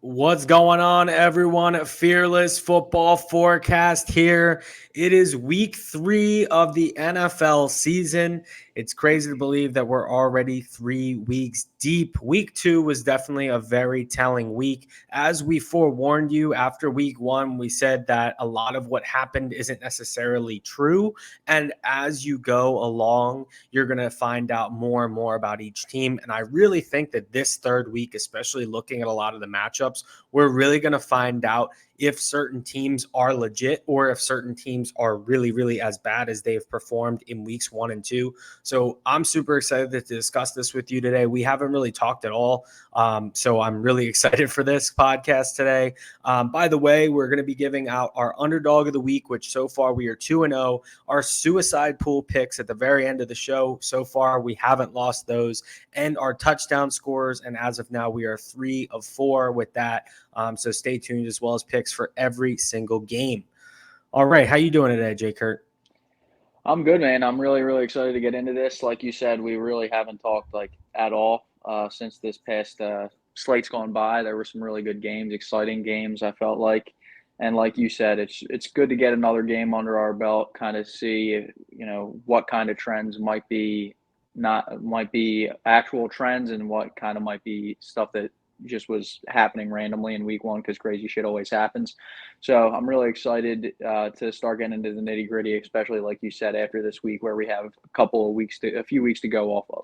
What's going on, everyone? Fearless Football Forecast here. It is week 3 of the NFL season. It's crazy to believe that we're already 3 weeks deep. Week 2 was definitely a very telling week. As we forewarned you after week 1, we said that a lot of what happened isn't necessarily true. And as you go along, you're going to find out more and more about each team. And I really think that this third week, especially looking at a lot of the matchups, we're really going to find out if certain teams are legit or if certain teams are really, really as bad as they've performed in weeks 1 and 2. So I'm super excited to discuss this with you today. We haven't really talked at all. So I'm really excited for this podcast today. By the way, we're going to be giving out our underdog of the week, which so far we are 2-0. Our suicide pool picks at the very end of the show. So far, we haven't lost those. And our touchdown scores. And as of now, we are 3 of 4 with that. So stay tuned, as well as picks for every single game. All right. How you doing today, Jay Kurt? I'm good, man. I'm really, really excited to get into this. Like you said, we really haven't talked at all since this past slate's gone by. There were some really good games, exciting games, I felt like. And like you said, it's good to get another game under our belt, kind of see, what kind of trends might be actual trends and what kind of might be stuff that just was happening randomly in week 1 because crazy shit always happens. So I'm really excited to start getting into the nitty gritty, especially like you said, after this week where we have a few weeks to go off of.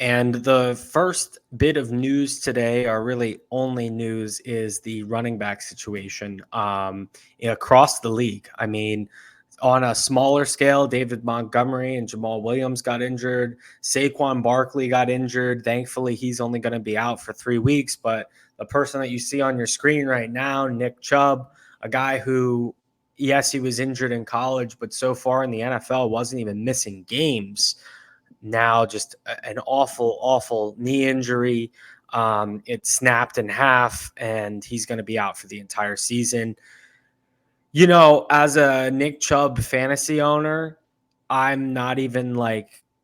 And the first bit of news today, or really only news, is the running back situation across the league. I mean, on a smaller scale, David Montgomery and Jamal Williams got injured. Saquon Barkley got injured. Thankfully, he's only going to be out for 3 weeks. But the person that you see on your screen right now, Nick Chubb, a guy who, yes, he was injured in college, but so far in the NFL wasn't even missing games. Now just an awful, awful knee injury. It snapped in half, and he's going to be out for the entire season. As a Nick Chubb fantasy owner, I'm not even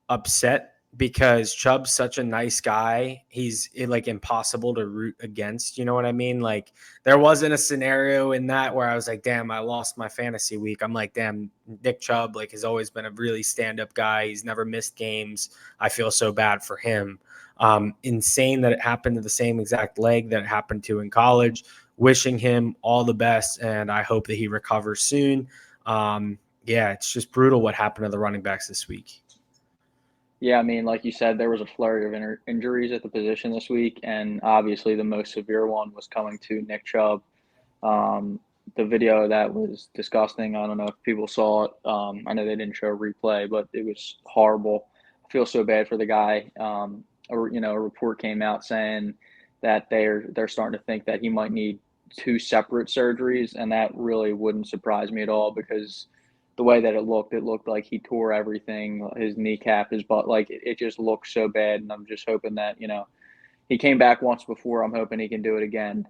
upset because Chubb's such a nice guy. He's impossible to root against. You know what I mean? Like, there wasn't a scenario in that where I was like, damn, I lost my fantasy week. I'm like, damn, Nick Chubb has always been a really stand-up guy. He's never missed games. I feel so bad for him. Insane that it happened to the same exact leg that it happened to in college. Wishing him all the best, and I hope that he recovers soon. It's just brutal what happened to the running backs this week. Yeah, I mean, like you said, there was a flurry of injuries at the position this week, and obviously the most severe one was coming to Nick Chubb. The video that was disgusting. I don't know if people saw it. I know they didn't show a replay, but it was horrible. I feel so bad for the guy. A report came out saying that they're starting to think that he might need 2 separate surgeries, and that really wouldn't surprise me at all because the way that it looked like he tore everything, his kneecap, his butt, like it just looked so bad. And I'm just hoping that, he came back once before. I'm hoping he can do it again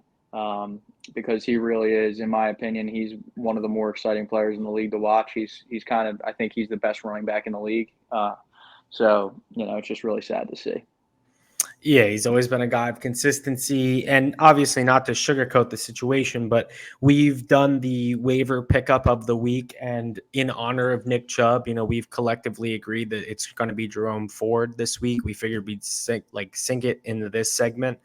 because he really is, in my opinion, he's one of the more exciting players in the league to watch. He's kind of, I think he's the best running back in the league. It's just really sad to see. Yeah, he's always been a guy of consistency, and obviously not to sugarcoat the situation, but we've done the waiver pickup of the week, and in honor of Nick Chubb, we've collectively agreed that it's going to be Jerome Ford this week. We figured we'd sink it into this segment.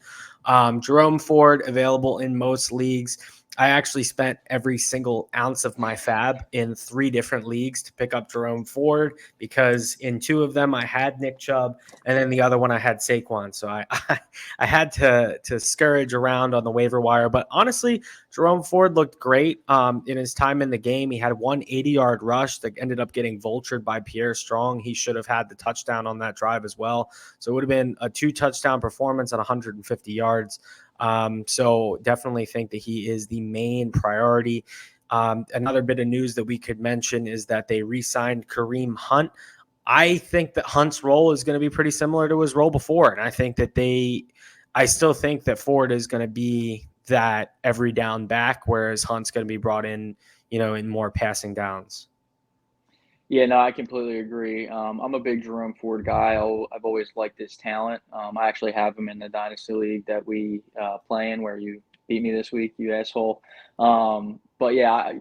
Jerome Ford available in most leagues. I actually spent every single ounce of my fab in 3 different leagues to pick up Jerome Ford because in 2 of them I had Nick Chubb, and then the other one I had Saquon. So I had to scourge around on the waiver wire. But honestly, Jerome Ford looked great in his time in the game. He had one 80-yard rush that ended up getting vultured by Pierre Strong. He should have had the touchdown on that drive as well. So it would have been a 2-touchdown performance at 150 yards. So definitely think that he is the main priority. Another bit of news that we could mention is that they re-signed Kareem Hunt. I think that Hunt's role is going to be pretty similar to his role before. And I think that I still think that Ford is going to be that every down back, whereas Hunt's going to be brought in, in more passing downs. Yeah, no, I completely agree. I'm a big Jerome Ford guy. I've always liked his talent. I actually have him in the dynasty league that we play in, where you beat me this week, you asshole. But yeah,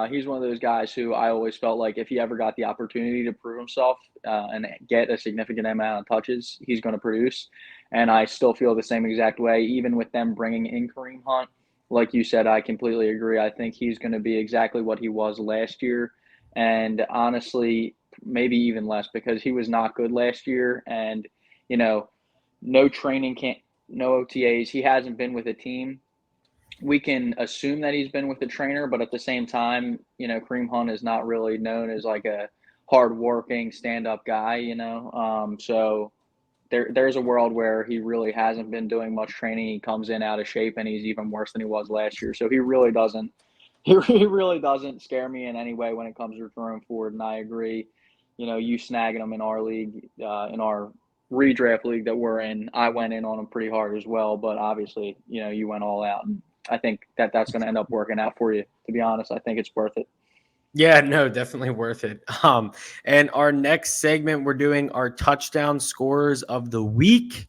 he's one of those guys who I always felt like if he ever got the opportunity to prove himself and get a significant amount of touches, he's going to produce. And I still feel the same exact way, even with them bringing in Kareem Hunt. Like you said, I completely agree. I think he's going to be exactly what he was last year, and honestly, maybe even less because he was not good last year. And you know, no training camp, no OTAs. He hasn't been with a team. We can assume that he's been with a trainer, but at the same time, Kareem Hunt is not really known as like a hardworking stand-up guy. So there's a world where he really hasn't been doing much training. He comes in out of shape, and he's even worse than he was last year. So he really doesn't. He really doesn't scare me in any way when it comes to Jerome Ford, and I agree. You snagging him in our league, in our redraft league that we're in. I went in on him pretty hard as well, but obviously, you went all out, and I think that that's going to end up working out for you. To be honest, I think it's worth it. Yeah, no, definitely worth it. And our next segment, we're doing our touchdown scorers of the week.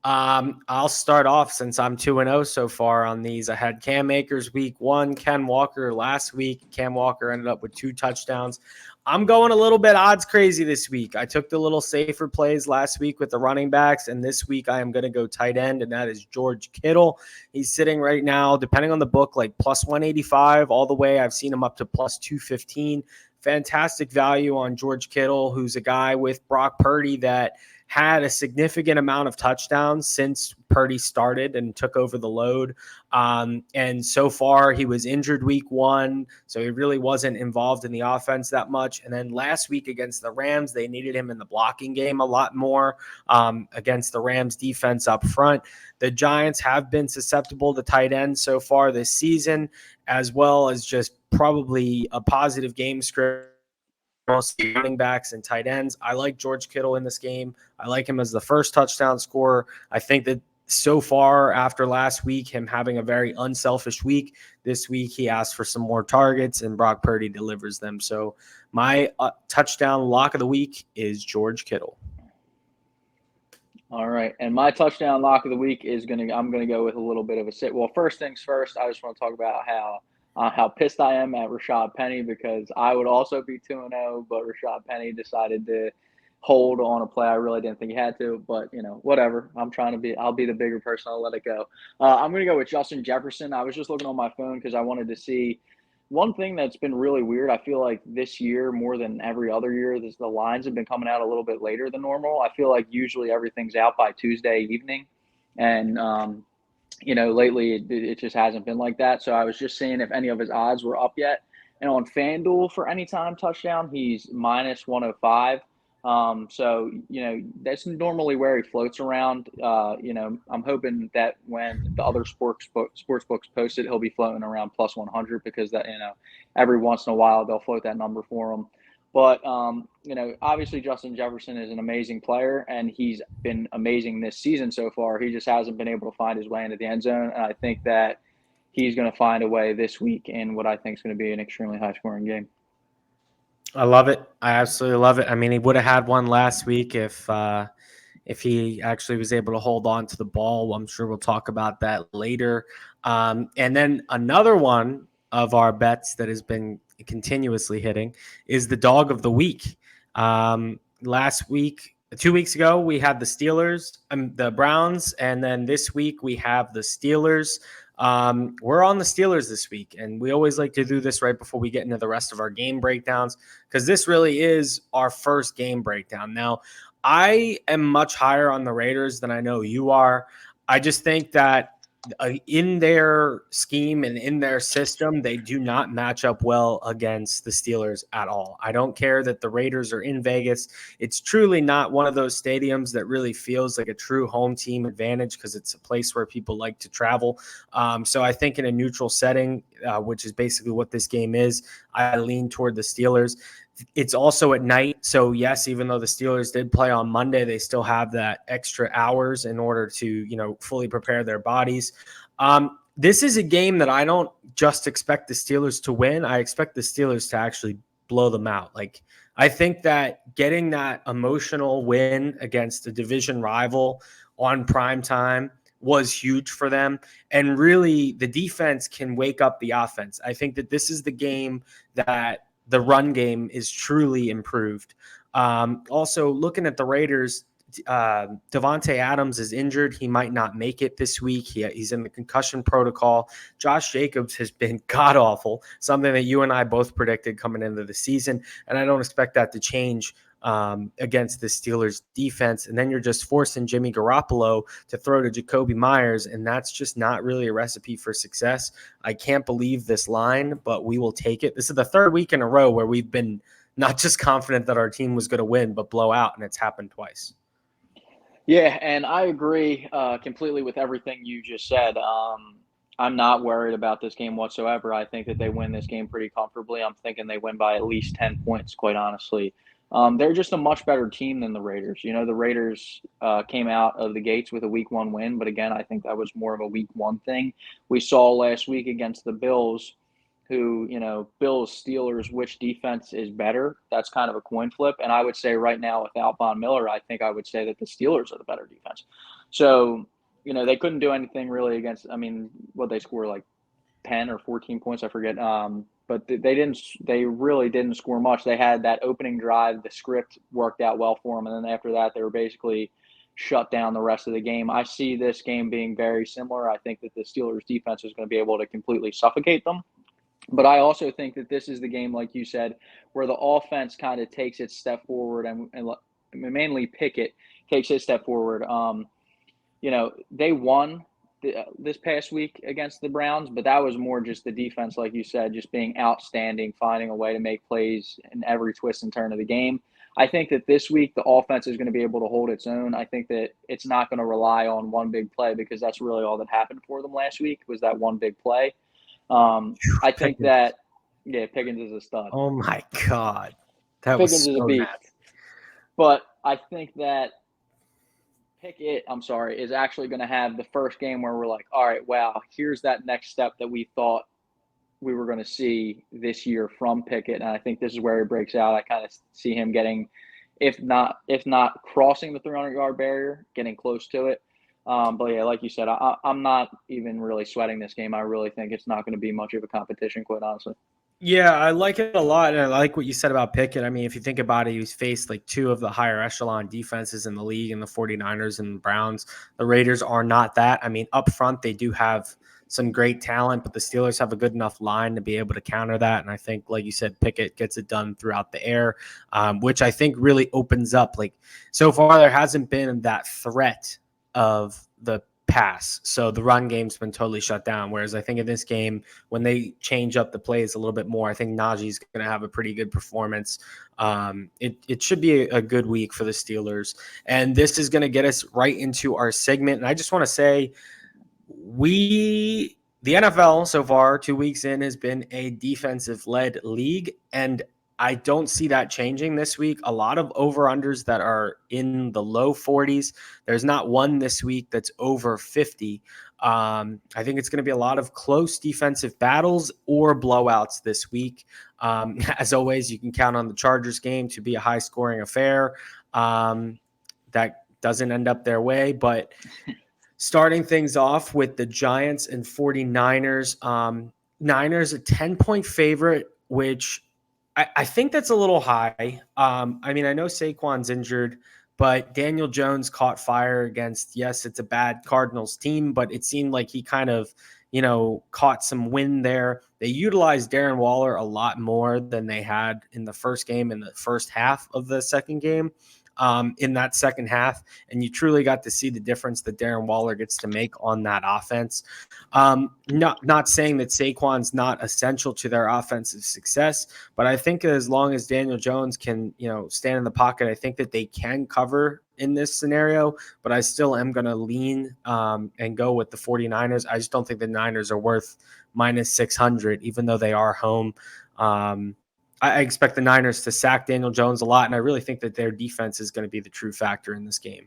I'll start off since I'm 2-0 so far on these. I had Cam Akers week 1, Ken Walker last week. Cam Walker ended up with 2 touchdowns. I'm going a little bit odds crazy this week. I took the little safer plays last week with the running backs, and this week I am going to go tight end, and that is George Kittle. He's sitting right now, depending on the book, like plus 185 all the way. I've seen him up to plus 215. Fantastic value on George Kittle, who's a guy with Brock Purdy that had a significant amount of touchdowns since Purdy started and took over the load. And so far, he was injured week 1, so he really wasn't involved in the offense that much. And then last week against the Rams, they needed him in the blocking game a lot more against the Rams defense up front. The Giants have been susceptible to tight ends so far this season, as well as just probably a positive game script, mostly running backs and tight ends. I like George Kittle in this game. I like him as the first touchdown scorer. I think that so far after last week, him having a very unselfish week, this week he asked for some more targets and Brock Purdy delivers them. So my touchdown lock of the week is George Kittle. All right, and my touchdown lock of the week is I'm gonna go with a little bit of a sit. Well, first things first, I just want to talk about how pissed I am at Rashad Penny, because I would also be 2-0, but Rashad Penny decided to hold on a play I really didn't think he had to. But whatever. I'll be the bigger person. I'll let it go. I'm gonna go with Justin Jefferson. I was just looking on my phone because I wanted to see one thing that's been really weird. I feel like this year, more than every other year, the lines have been coming out a little bit later than normal. I feel like usually everything's out by Tuesday evening, and lately it just hasn't been like that. So I was just seeing if any of his odds were up yet. And on FanDuel for anytime touchdown, he's minus 105. So that's normally where he floats around. I'm hoping that when the other sports books post it, he'll be floating around plus 100, because that every once in a while they'll float that number for him. But obviously Justin Jefferson is an amazing player, and he's been amazing this season so far. He just hasn't been able to find his way into the end zone, and I think that he's going to find a way this week in what I think is going to be an extremely high scoring game. I love it. I absolutely love it. I mean, he would have had one last week if he actually was able to hold on to the ball. I'm sure we'll talk about that later. And then another one of our bets that has been continuously hitting is the dog of the week. Last week, 2 weeks ago, we had the Steelers, the Browns, and then this week we have the Steelers. We're on the Steelers this week, and we always like to do this right before we get into the rest of our game breakdowns, because this really is our first game breakdown. Now, I am much higher on the Raiders than I know you are. I just think that in their scheme and in their system, they do not match up well against the Steelers at all. I don't care that the Raiders are in Vegas. It's truly not one of those stadiums that really feels like a true home team advantage, because it's a place where people like to travel. So I think in a neutral setting, which is basically what this game is, I lean toward the Steelers. It's also at night. So, yes, even though the Steelers did play on Monday, they still have that extra hours in order to, fully prepare their bodies. This is a game that I don't just expect the Steelers to win. I expect the Steelers to actually blow them out. Like, I think that getting that emotional win against a division rival on prime time was huge for them. And really, the defense can wake up the offense. I think that this is the game that the run game is truly improved. Also, looking at the Raiders, Devontae Adams is injured. He might not make it this week. He's in the concussion protocol. Josh Jacobs has been god awful, something that you and I both predicted coming into the season. And I don't expect that to change against the Steelers defense. And then you're just forcing Jimmy Garoppolo to throw to Jacoby Myers. And that's just not really a recipe for success. I can't believe this line, but we will take it. This is the third week in a row where we've been not just confident that our team was going to win, but blow out. And it's happened twice. Yeah, and I agree completely with everything you just said. I'm not worried about this game whatsoever. I think that they win this game pretty comfortably. I'm thinking they win by at least 10 points, quite honestly. They're just a much better team than the Raiders. You know, the Raiders came out of the gates with a week 1 win, but again, I think that was more of a week 1 thing. We saw last week against the Bills, who, Bills, Steelers, which defense is better? That's kind of a coin flip. And I would say right now, without Von Miller, I think I would say that the Steelers are the better defense. So, they couldn't do anything really against, I mean, what they score like 10 or 14 points, I forget. But they really didn't score much. They had that opening drive, the script worked out well for them. And then after that, they were basically shut down the rest of the game. I see this game being very similar. I think that the Steelers defense is going to be able to completely suffocate them. But I also think that this is the game, like you said, where the offense kind of takes its step forward, and mainly Pickett takes his step forward. They won this past week against the Browns, but that was more just the defense, like you said, just being outstanding, finding a way to make plays in every twist and turn of the game. I think that this week the offense is going to be able to hold its own. I think that it's not going to rely on one big play, because that's really all that happened for them last week was that one big play. I think Pickens. that, yeah, Pickens is a stud. Oh my God. That was Pickens is a so beast. nasty. But I think that Pickett, I'm sorry, is actually going to have the first game where we're like, all right, wow, here's that next step that we thought we were going to see this year from Pickett. And I think this is where he breaks out. I kind of see him getting, if not crossing the 300-yard barrier, getting close to it. But yeah, like you said, I'm not even really sweating this game. I really think it's not going to be much of a competition, quite honestly. Yeah, I like it a lot. And I like what you said about Pickett. I mean, if you think about it, he's faced like two of the higher echelon defenses in the league in the 49ers and the Browns. The Raiders are not that. I mean, up front, they do have some great talent, but the Steelers have a good enough line to be able to counter that. And I think, like you said, Pickett gets it done throughout the air, which I think really opens up. Like, so far, there hasn't been that threat of the pass. So the run game's been totally shut down. Whereas I think in this game, when they change up the plays a little bit more, I think Najee's going to have a pretty good performance. It should be a good week for the Steelers. And this is going to get us right into our segment. And I just want to say, the NFL so far, 2 weeks in, has been a defensive led league. And I don't see that changing this week. A lot of over-unders that are in the low 40s. There's not one this week that's over 50. I think it's going to be a lot of close defensive battles or blowouts this week. As always, you can count on the Chargers game to be a high-scoring affair. That doesn't end up their way, but starting things off with the Giants and 49ers. Niners a 10-point favorite, which I think that's a little high. I mean, I know Saquon's injured, but Daniel Jones caught fire against, yes, it's a bad Cardinals team, but it seemed like he kind of, caught some wind there. They utilized Darren Waller a lot more than they had in the first game, in the first half of the second game. In that second half, and you truly got to see the difference that Darren Waller gets to make on that offense. Not saying that Saquon's not essential to their offensive success, but I think as long as Daniel Jones can, stand in the pocket, I think that they can cover in this scenario, but I still am going to lean and go with the 49ers. I just don't think the Niners are worth minus 600, even though they are home. I expect the Niners to sack Daniel Jones a lot, and I really think that their defense is going to be the true factor in this game.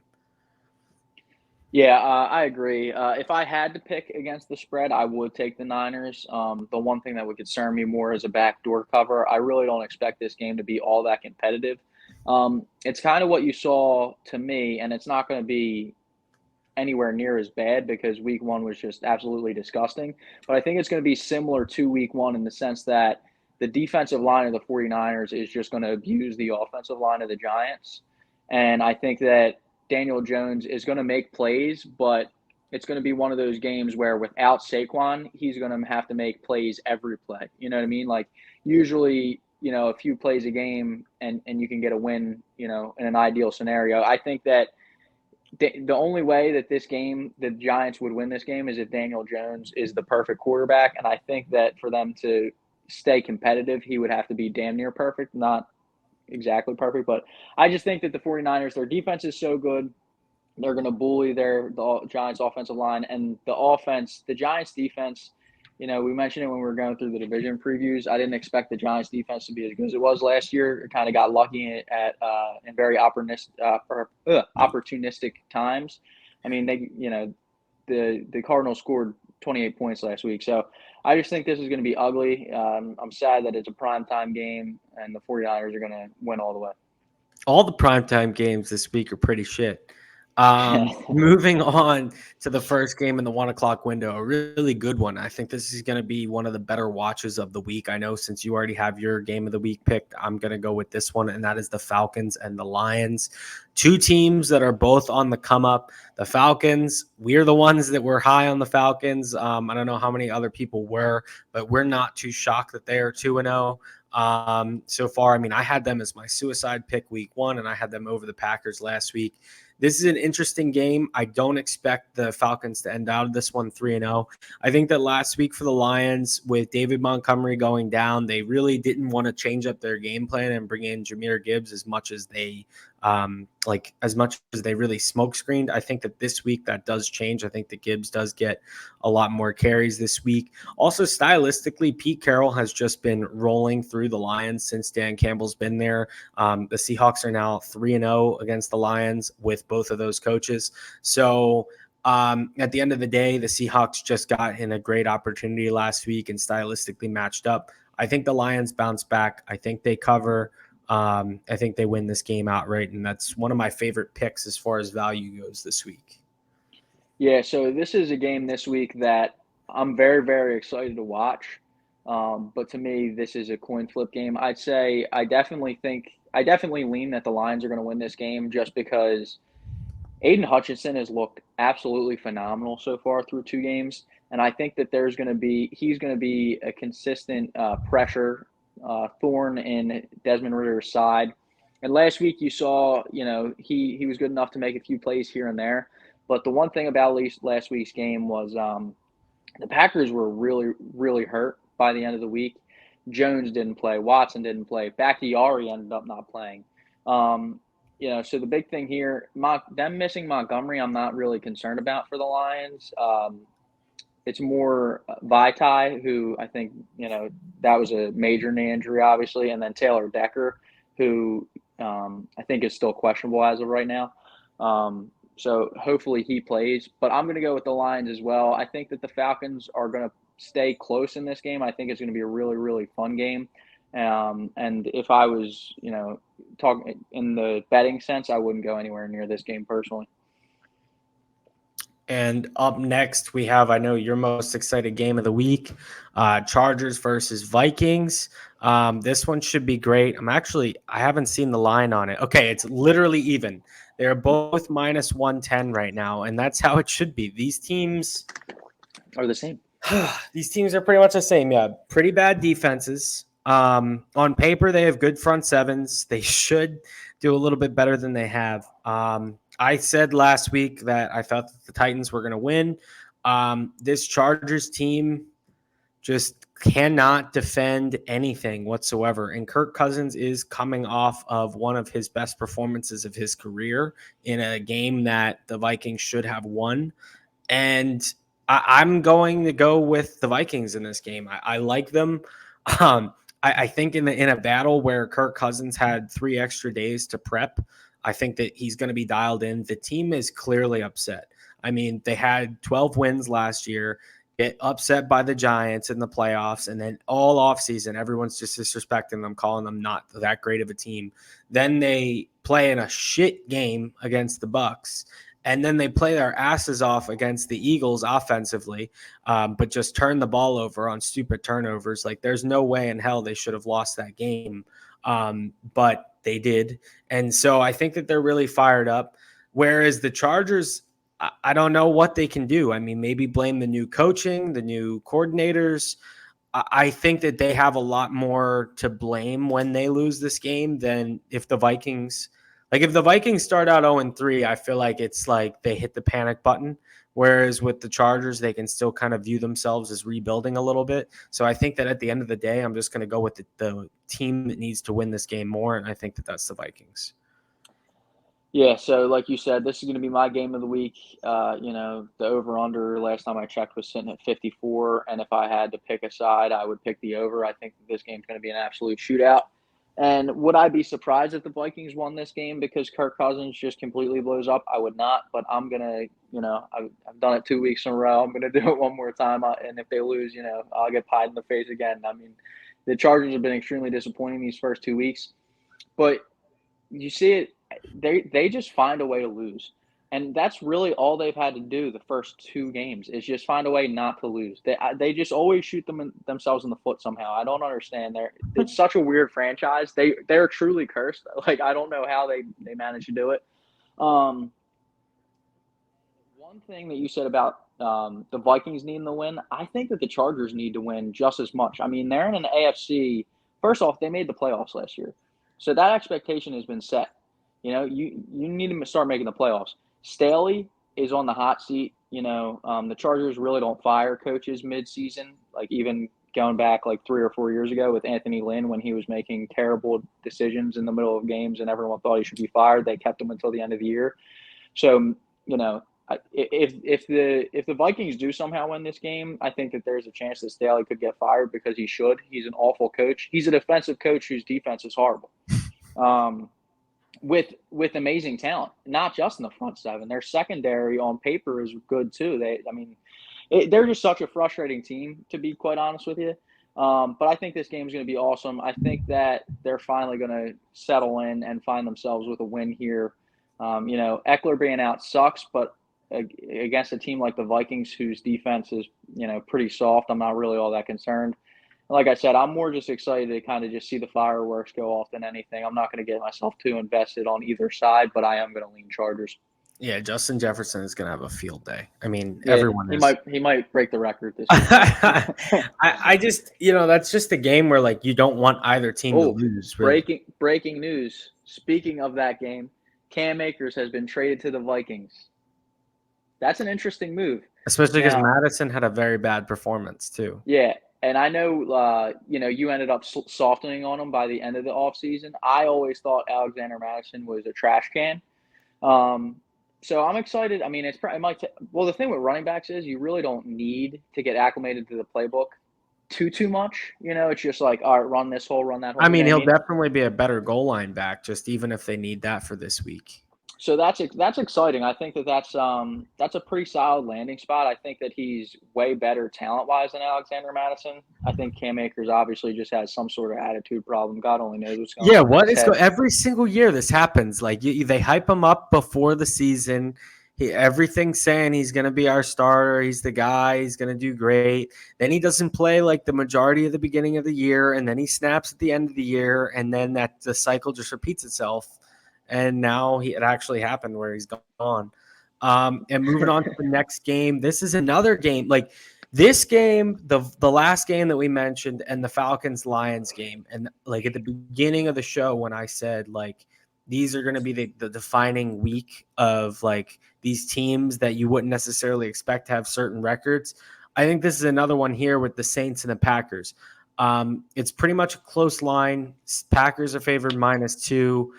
Yeah, I agree. If I had to pick against the spread, I would take the Niners. The one thing that would concern me more is a backdoor cover. I really don't expect this game to be all that competitive. It's kind of what you saw to me, and it's not going to be anywhere near as bad because week one was just absolutely disgusting. But I think it's going to be similar to week one in the sense that the defensive line of the 49ers is just going to abuse the offensive line of the Giants. And I think that Daniel Jones is going to make plays, but it's going to be one of those games where without Saquon, he's going to have to make plays every play. You know what I mean? Like usually, a few plays a game and you can get a win, in an ideal scenario. I think that the only way that the Giants would win this game is if Daniel Jones is the perfect quarterback. And I think that for them to stay competitive, he would have to be damn near perfect, not exactly perfect. But I just think that the 49ers, their defense is so good. They're going to bully the Giants' offensive line and the Giants' defense. We mentioned it when we were going through the division previews. I didn't expect the Giants' defense to be as good as it was last year. It kind of got lucky in very opportunistic times. I mean, the Cardinals scored 28 points last week, so I just think this is going to be ugly. I'm sad that it's a primetime game and the 49ers are going to win all the way. All the primetime games this week are pretty shit. Moving on to the first game in the 1 o'clock window, a really good one. I think this is going to be one of the better watches of the week. I know since you already have your game of the week picked, I'm going to go with this one, and that is the Falcons and the Lions. Two teams that are both on the come up. The Falcons, we're the ones that were high on the Falcons. I don't know how many other people were, but we're not too shocked that they are 2-0. So far, I mean, I had them as my suicide pick week one, and I had them over the Packers last week. This is an interesting game. I don't expect the Falcons to end out of this one 3-0. I think that last week for the Lions, with David Montgomery going down, they really didn't want to change up their game plan and bring in Jahmyr Gibbs as much as they really smokescreened. I think that this week that does change. I think that Gibbs does get a lot more carries this week. Also, stylistically, Pete Carroll has just been rolling through the Lions since Dan Campbell's been there. The Seahawks are now 3-0 against the Lions with both of those coaches. So at the end of the day, the Seahawks just got in a great opportunity last week and stylistically matched up. I think the Lions bounce back. I think they cover. I think they win this game outright, and that's one of my favorite picks as far as value goes this week. Yeah, so this is a game this week that I'm very, very excited to watch. But to me, this is a coin flip game. I definitely lean that the Lions are going to win this game just because Aiden Hutchinson has looked absolutely phenomenal so far through two games, and I think that he's going to be a consistent pressure thorn in Desmond Ritter's side. And last week you saw, he was good enough to make a few plays here and there. But the one thing about last week's game was the Packers were really, really hurt by the end of the week. Jones didn't play. Watson didn't play. Bakhtiari ended up not playing. So the big thing here, them missing Montgomery, I'm not really concerned about for the Lions. It's more Vitae, who I think, that was a major knee injury, obviously, and then Taylor Decker, who I think is still questionable as of right now. So hopefully he plays, but I'm going to go with the Lions as well. I think that the Falcons are going to stay close in this game. I think it's going to be a really, really fun game. And if I was, talking in the betting sense, I wouldn't go anywhere near this game personally. And up next, we have, I know, your most excited game of the week, Chargers versus Vikings. This one should be great. I haven't seen the line on it. Okay, it's literally even. They're both minus 110 right now, and that's how it should be. These teams Are the same. these teams are pretty much the same. Yeah, pretty bad defenses. On paper, they have good front sevens. They should do a little bit better than they have. I said last week that I thought that the Titans were going to win. This Chargers team just cannot defend anything whatsoever. And Kirk Cousins is coming off of one of his best performances of his career in a game that the Vikings should have won. And I'm going to go with the Vikings in this game. I like them. I think in a battle where Kirk Cousins had 3 extra days to prep, I think that he's going to be dialed in. The team is clearly upset. I mean, they had 12 wins last year, get upset by the Giants in the playoffs, and then all offseason, everyone's just disrespecting them, calling them not that great of a team. Then they play in a shit game against the Bucks, and then they play their asses off against the Eagles offensively, but just turn the ball over on stupid turnovers. Like, there's no way in hell they should have lost that game, but they did. And so I think that they're really fired up. Whereas the Chargers, I don't know what they can do. I mean, maybe blame the new coaching, the new coordinators. I think that they have a lot more to blame when they lose this game than if the Vikings, if the Vikings start out 0-3, I feel like it's like they hit the panic button. Whereas with the Chargers, they can still kind of view themselves as rebuilding a little bit. So I think that at the end of the day, I'm just going to go with the team that needs to win this game more. And I think that that's the Vikings. Yeah, so like you said, this is going to be my game of the week. The over/under last time I checked was sitting at 54, and if I had to pick a side, I would pick the over. I think that this game's going to be an absolute shootout. And would I be surprised if the Vikings won this game because Kirk Cousins just completely blows up? I would not, but I'm going to, I've done it 2 weeks in a row. I'm going to do it one more time, and if they lose, I'll get pied in the face again. I mean, the Chargers have been extremely disappointing these first 2 weeks, but you see it, they just find a way to lose. And that's really all they've had to do the first 2 games is just find a way not to lose. They just always shoot themselves in the foot somehow. I don't understand. It's such a weird franchise. They're truly cursed. Like, I don't know how they manage to do it. Um, One thing that you said about the Vikings needing the win, I think that the Chargers need to win just as much. I mean, they're in an AFC. First off, they made the playoffs last year, so that expectation has been set. You need to start making the playoffs. Staley is on the hot seat. The Chargers really don't fire coaches mid-season, like even going back like 3 or 4 years ago with Anthony Lynn when he was making terrible decisions in the middle of games and everyone thought he should be fired. They kept him until the end of the year. So, if the Vikings do somehow win this game, I think that there's a chance that Staley could get fired because he should. He's an awful coach. He's a defensive coach whose defense is horrible. With amazing talent, not just in the front seven. Their secondary on paper is good too. They're just such a frustrating team, to be quite honest with you. But I think this game is going to be awesome. I think that they're finally going to settle in and find themselves with a win here. Eckler being out sucks, but against a team like the Vikings, whose defense is, pretty soft, I'm not really all that concerned. Like I said, I'm more just excited to kind of just see the fireworks go off than anything. I'm not going to get myself too invested on either side, but I am going to lean Chargers. Yeah, Justin Jefferson is going to have a field day. I mean, Yeah, everyone is. He might break the record this year. I just, that's just a game where you don't want either team to lose. Really. Breaking news. Speaking of that game, Cam Akers has been traded to the Vikings. That's an interesting move. Especially because Madison had a very bad performance too. Yeah, and I know, you ended up softening on him by the end of the offseason. I always thought Alexander Madison was a trash can. So I'm excited. I mean, it might the thing with running backs is you really don't need to get acclimated to the playbook too much. It's just like, all right, run this hole, run that hole. I mean, he'll definitely be a better goal line back, just even if they need that for this week. So that's exciting. I think that's a pretty solid landing spot. I think that he's way better talent-wise than Alexander Madison. I think Cam Akers obviously just has some sort of attitude problem. God only knows what's going on. Yeah, what is every single year this happens. They hype him up before the season. Everything's saying he's going to be our starter. He's the guy. He's going to do great. Then he doesn't play the majority of the beginning of the year, and then he snaps at the end of the year, and then the cycle just repeats itself. And now it actually happened where he's gone. And moving on to the next game, this is another game. This game, the last game that we mentioned, and the Falcons-Lions game, and at the beginning of the show when I said these are going to be the defining week of these teams that you wouldn't necessarily expect to have certain records. I think this is another one here with the Saints and the Packers. It's pretty much a close line. Packers are favored -2.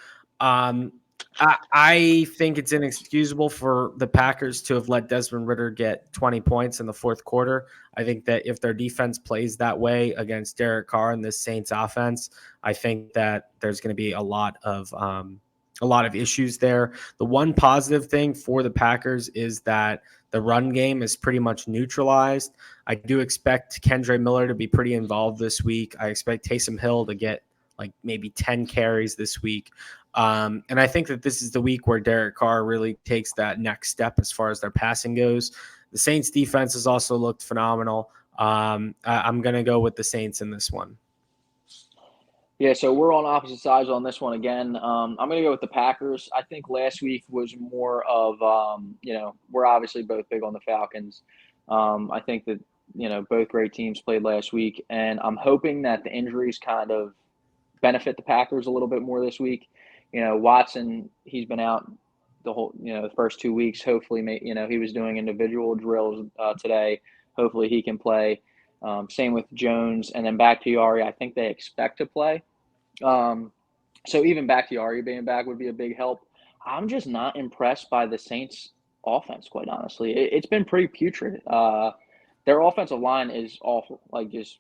I think it's inexcusable for the Packers to have let Desmond Ridder get 20 points in the fourth quarter. I think that if their defense plays that way against Derek Carr and this Saints offense, I think that there's going to be a lot of a lot of issues there. The one positive thing for the Packers is that the run game is pretty much neutralized. I do expect Kendre Miller to be pretty involved this week. I expect Taysom Hill to get like maybe 10 carries this week. And I think that this is the week where Derek Carr really takes that next step as far as their passing goes. The Saints defense has also looked phenomenal. I'm going to go with the Saints in this one. Yeah, so we're on opposite sides on this one again. I'm going to go with the Packers. I think last week was more of, we're obviously both big on the Falcons. I think that, both great teams played last week, and I'm hoping that the injuries kind of benefit the Packers a little bit more this week. Watson, he's been out the first 2 weeks. Hopefully, he was doing individual drills today. Hopefully, he can play. Same with Jones, and then Bakhtiari. I think they expect to play. So even Bakhtiari being back would be a big help. I'm just not impressed by the Saints' offense, quite honestly. It's been pretty putrid. Their offensive line is awful, like just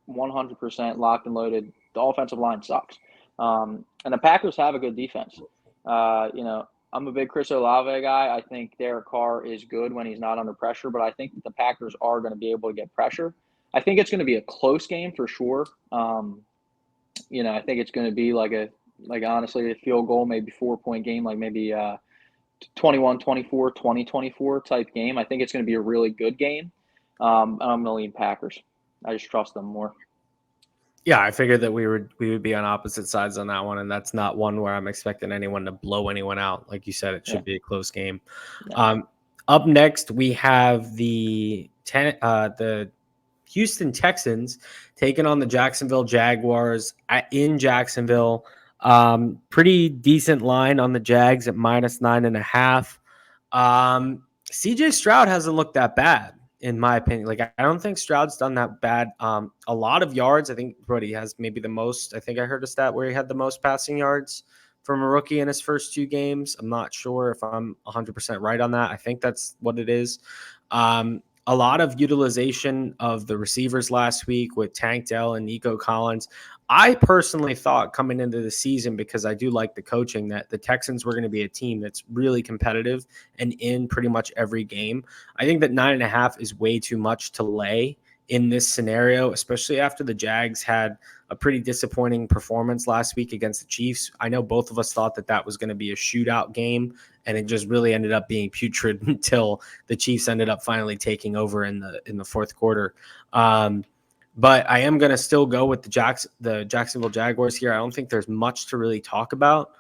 100% locked and loaded. The offensive line sucks. And the Packers have a good defense. I'm a big Chris Olave guy. I think Derek Carr is good when he's not under pressure, but I think that the Packers are going to be able to get pressure. I think it's going to be a close game for sure. I think it's going to be honestly a field goal, maybe 4-point game, like maybe 21-24, 20-24 type game. I think it's going to be a really good game. And I'm going to lean Packers. I just trust them more. Yeah, I figured that we would be on opposite sides on that one, and that's not one where I'm expecting anyone to blow anyone out. Like you said, it should be a close game. Yeah. Up next, we have the Houston Texans taking on the Jacksonville Jaguars in Jacksonville. Pretty decent line on the Jags at -9.5. CJ Stroud hasn't looked that bad, in my opinion. Like, I don't think Stroud's done that bad. A lot of yards. I think he has maybe the most. I think I heard a stat where he had the most passing yards from a rookie in his first 2 games. I'm not sure if I'm 100% right on that. I think that's what it is. A lot of utilization of the receivers last week with Tank Dell and Nico Collins. I personally thought coming into the season, because I do like the coaching, that the Texans were going to be a team that's really competitive and in pretty much every game. I think that 9.5 is way too much to lay in this scenario, especially after the Jags had a pretty disappointing performance last week against the Chiefs. I know both of us thought that was going to be a shootout game, and it just really ended up being putrid until the Chiefs ended up finally taking over in the fourth quarter. But I am going to still go with the Jacksonville Jaguars here. I don't think there's much to really talk about.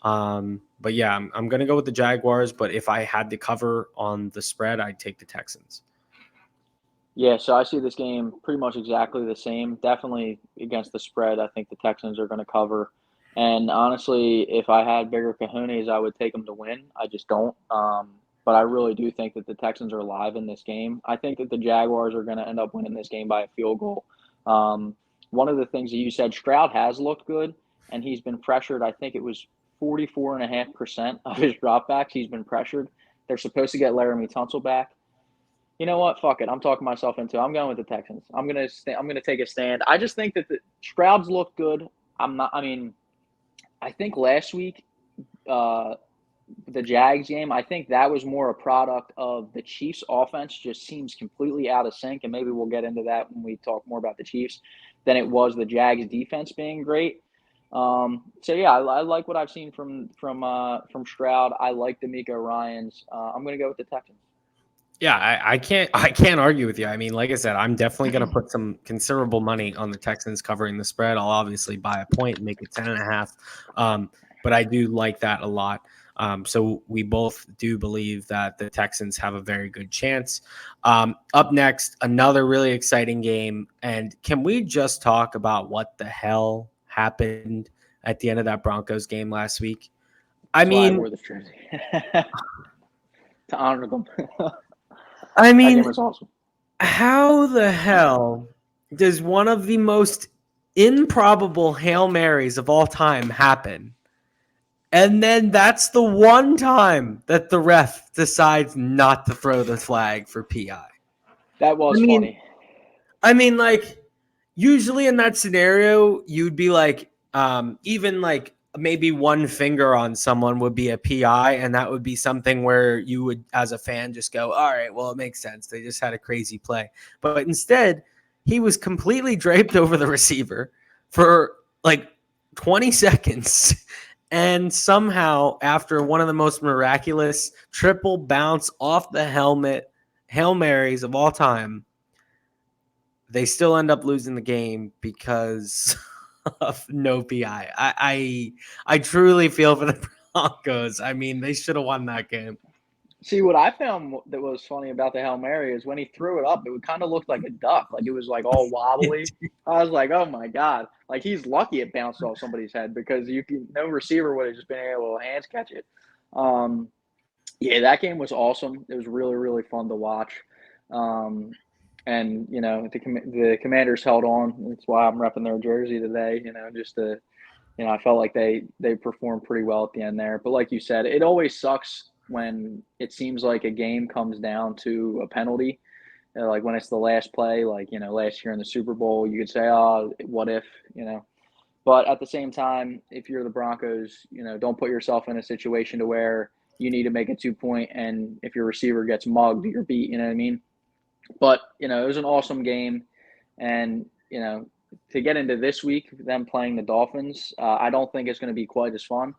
But yeah, I'm going to go with the Jaguars. But if I had to cover on the spread, I'd take the Texans. Yeah, so I see this game pretty much exactly the same. Definitely against the spread, I think the Texans are going to cover. And honestly, if I had bigger cojones, I would take them to win. I just don't. But I really do think that the Texans are alive in this game. I think that the Jaguars are going to end up winning this game by a field goal. One of the things that you said, Stroud has looked good, and he's been pressured. I think it was 44.5% of his dropbacks. He's been pressured. They're supposed to get Laramie Tunsil back. You know what? Fuck it. I'm talking myself into it. I'm going with the Texans. I'm gonna take a stand. I just think that the Stroud's looked good. I think last week, the Jags game, I think that was more a product of the Chiefs' offense just seems completely out of sync, and maybe we'll get into that when we talk more about the Chiefs, than it was the Jags' defense being great. So yeah, I like what I've seen from Stroud. I like D'Amico Ryans. I'm gonna go with the Texans. Yeah, I can't argue with you. I mean, like I said, I'm definitely going to put some considerable money on the Texans covering the spread. I'll obviously buy a point and make it 10.5. But I do like that a lot. So we both do believe that the Texans have a very good chance. Up next, another really exciting game. And can we just talk about what the hell happened at the end of that Broncos game last week? That's why I wore this jersey to honor them. I That game mean, was awesome. how the hell does one of the most improbable Hail Marys of all time happen? And then that's the one time that the ref decides not to throw the flag for PI. That was funny. Like, usually in that scenario, you'd be like, even like maybe one finger on someone would be a PI, and that would be something where you would, as a fan, just go, all right, well, it makes sense. They just had a crazy play. But instead, he was completely draped over the receiver for like 20 seconds. And somehow, after one of the most miraculous triple bounce off the helmet Hail Marys of all time, they still end up losing the game because of no PI. I truly feel for the Broncos. I mean, they should have won that game. See, what I found that was funny about the Hail Mary is when he threw it up, it would kinda look like a duck, like, it was, like, all wobbly. I was like, "Oh my god." Like, he's lucky it bounced off somebody's head because you can no receiver would have just been able to hands catch it. Um, yeah, that game was awesome. It was really, really fun to watch. Um, and, the Commanders held on. That's why I'm repping their jersey today, just to I felt like they performed pretty well at the end there. But like you said, it always sucks when it seems like a game comes down to a penalty. Like when it's the last play, like last year in the Super Bowl, you could say, "Oh, what if?" You know. But at the same time, if you're the Broncos, don't put yourself in a situation to where you need to make a 2 point, and if your receiver gets mugged, you're beat. You know what I mean? But it was an awesome game, and to get into this week, them playing the Dolphins, I don't think it's going to be quite as fun.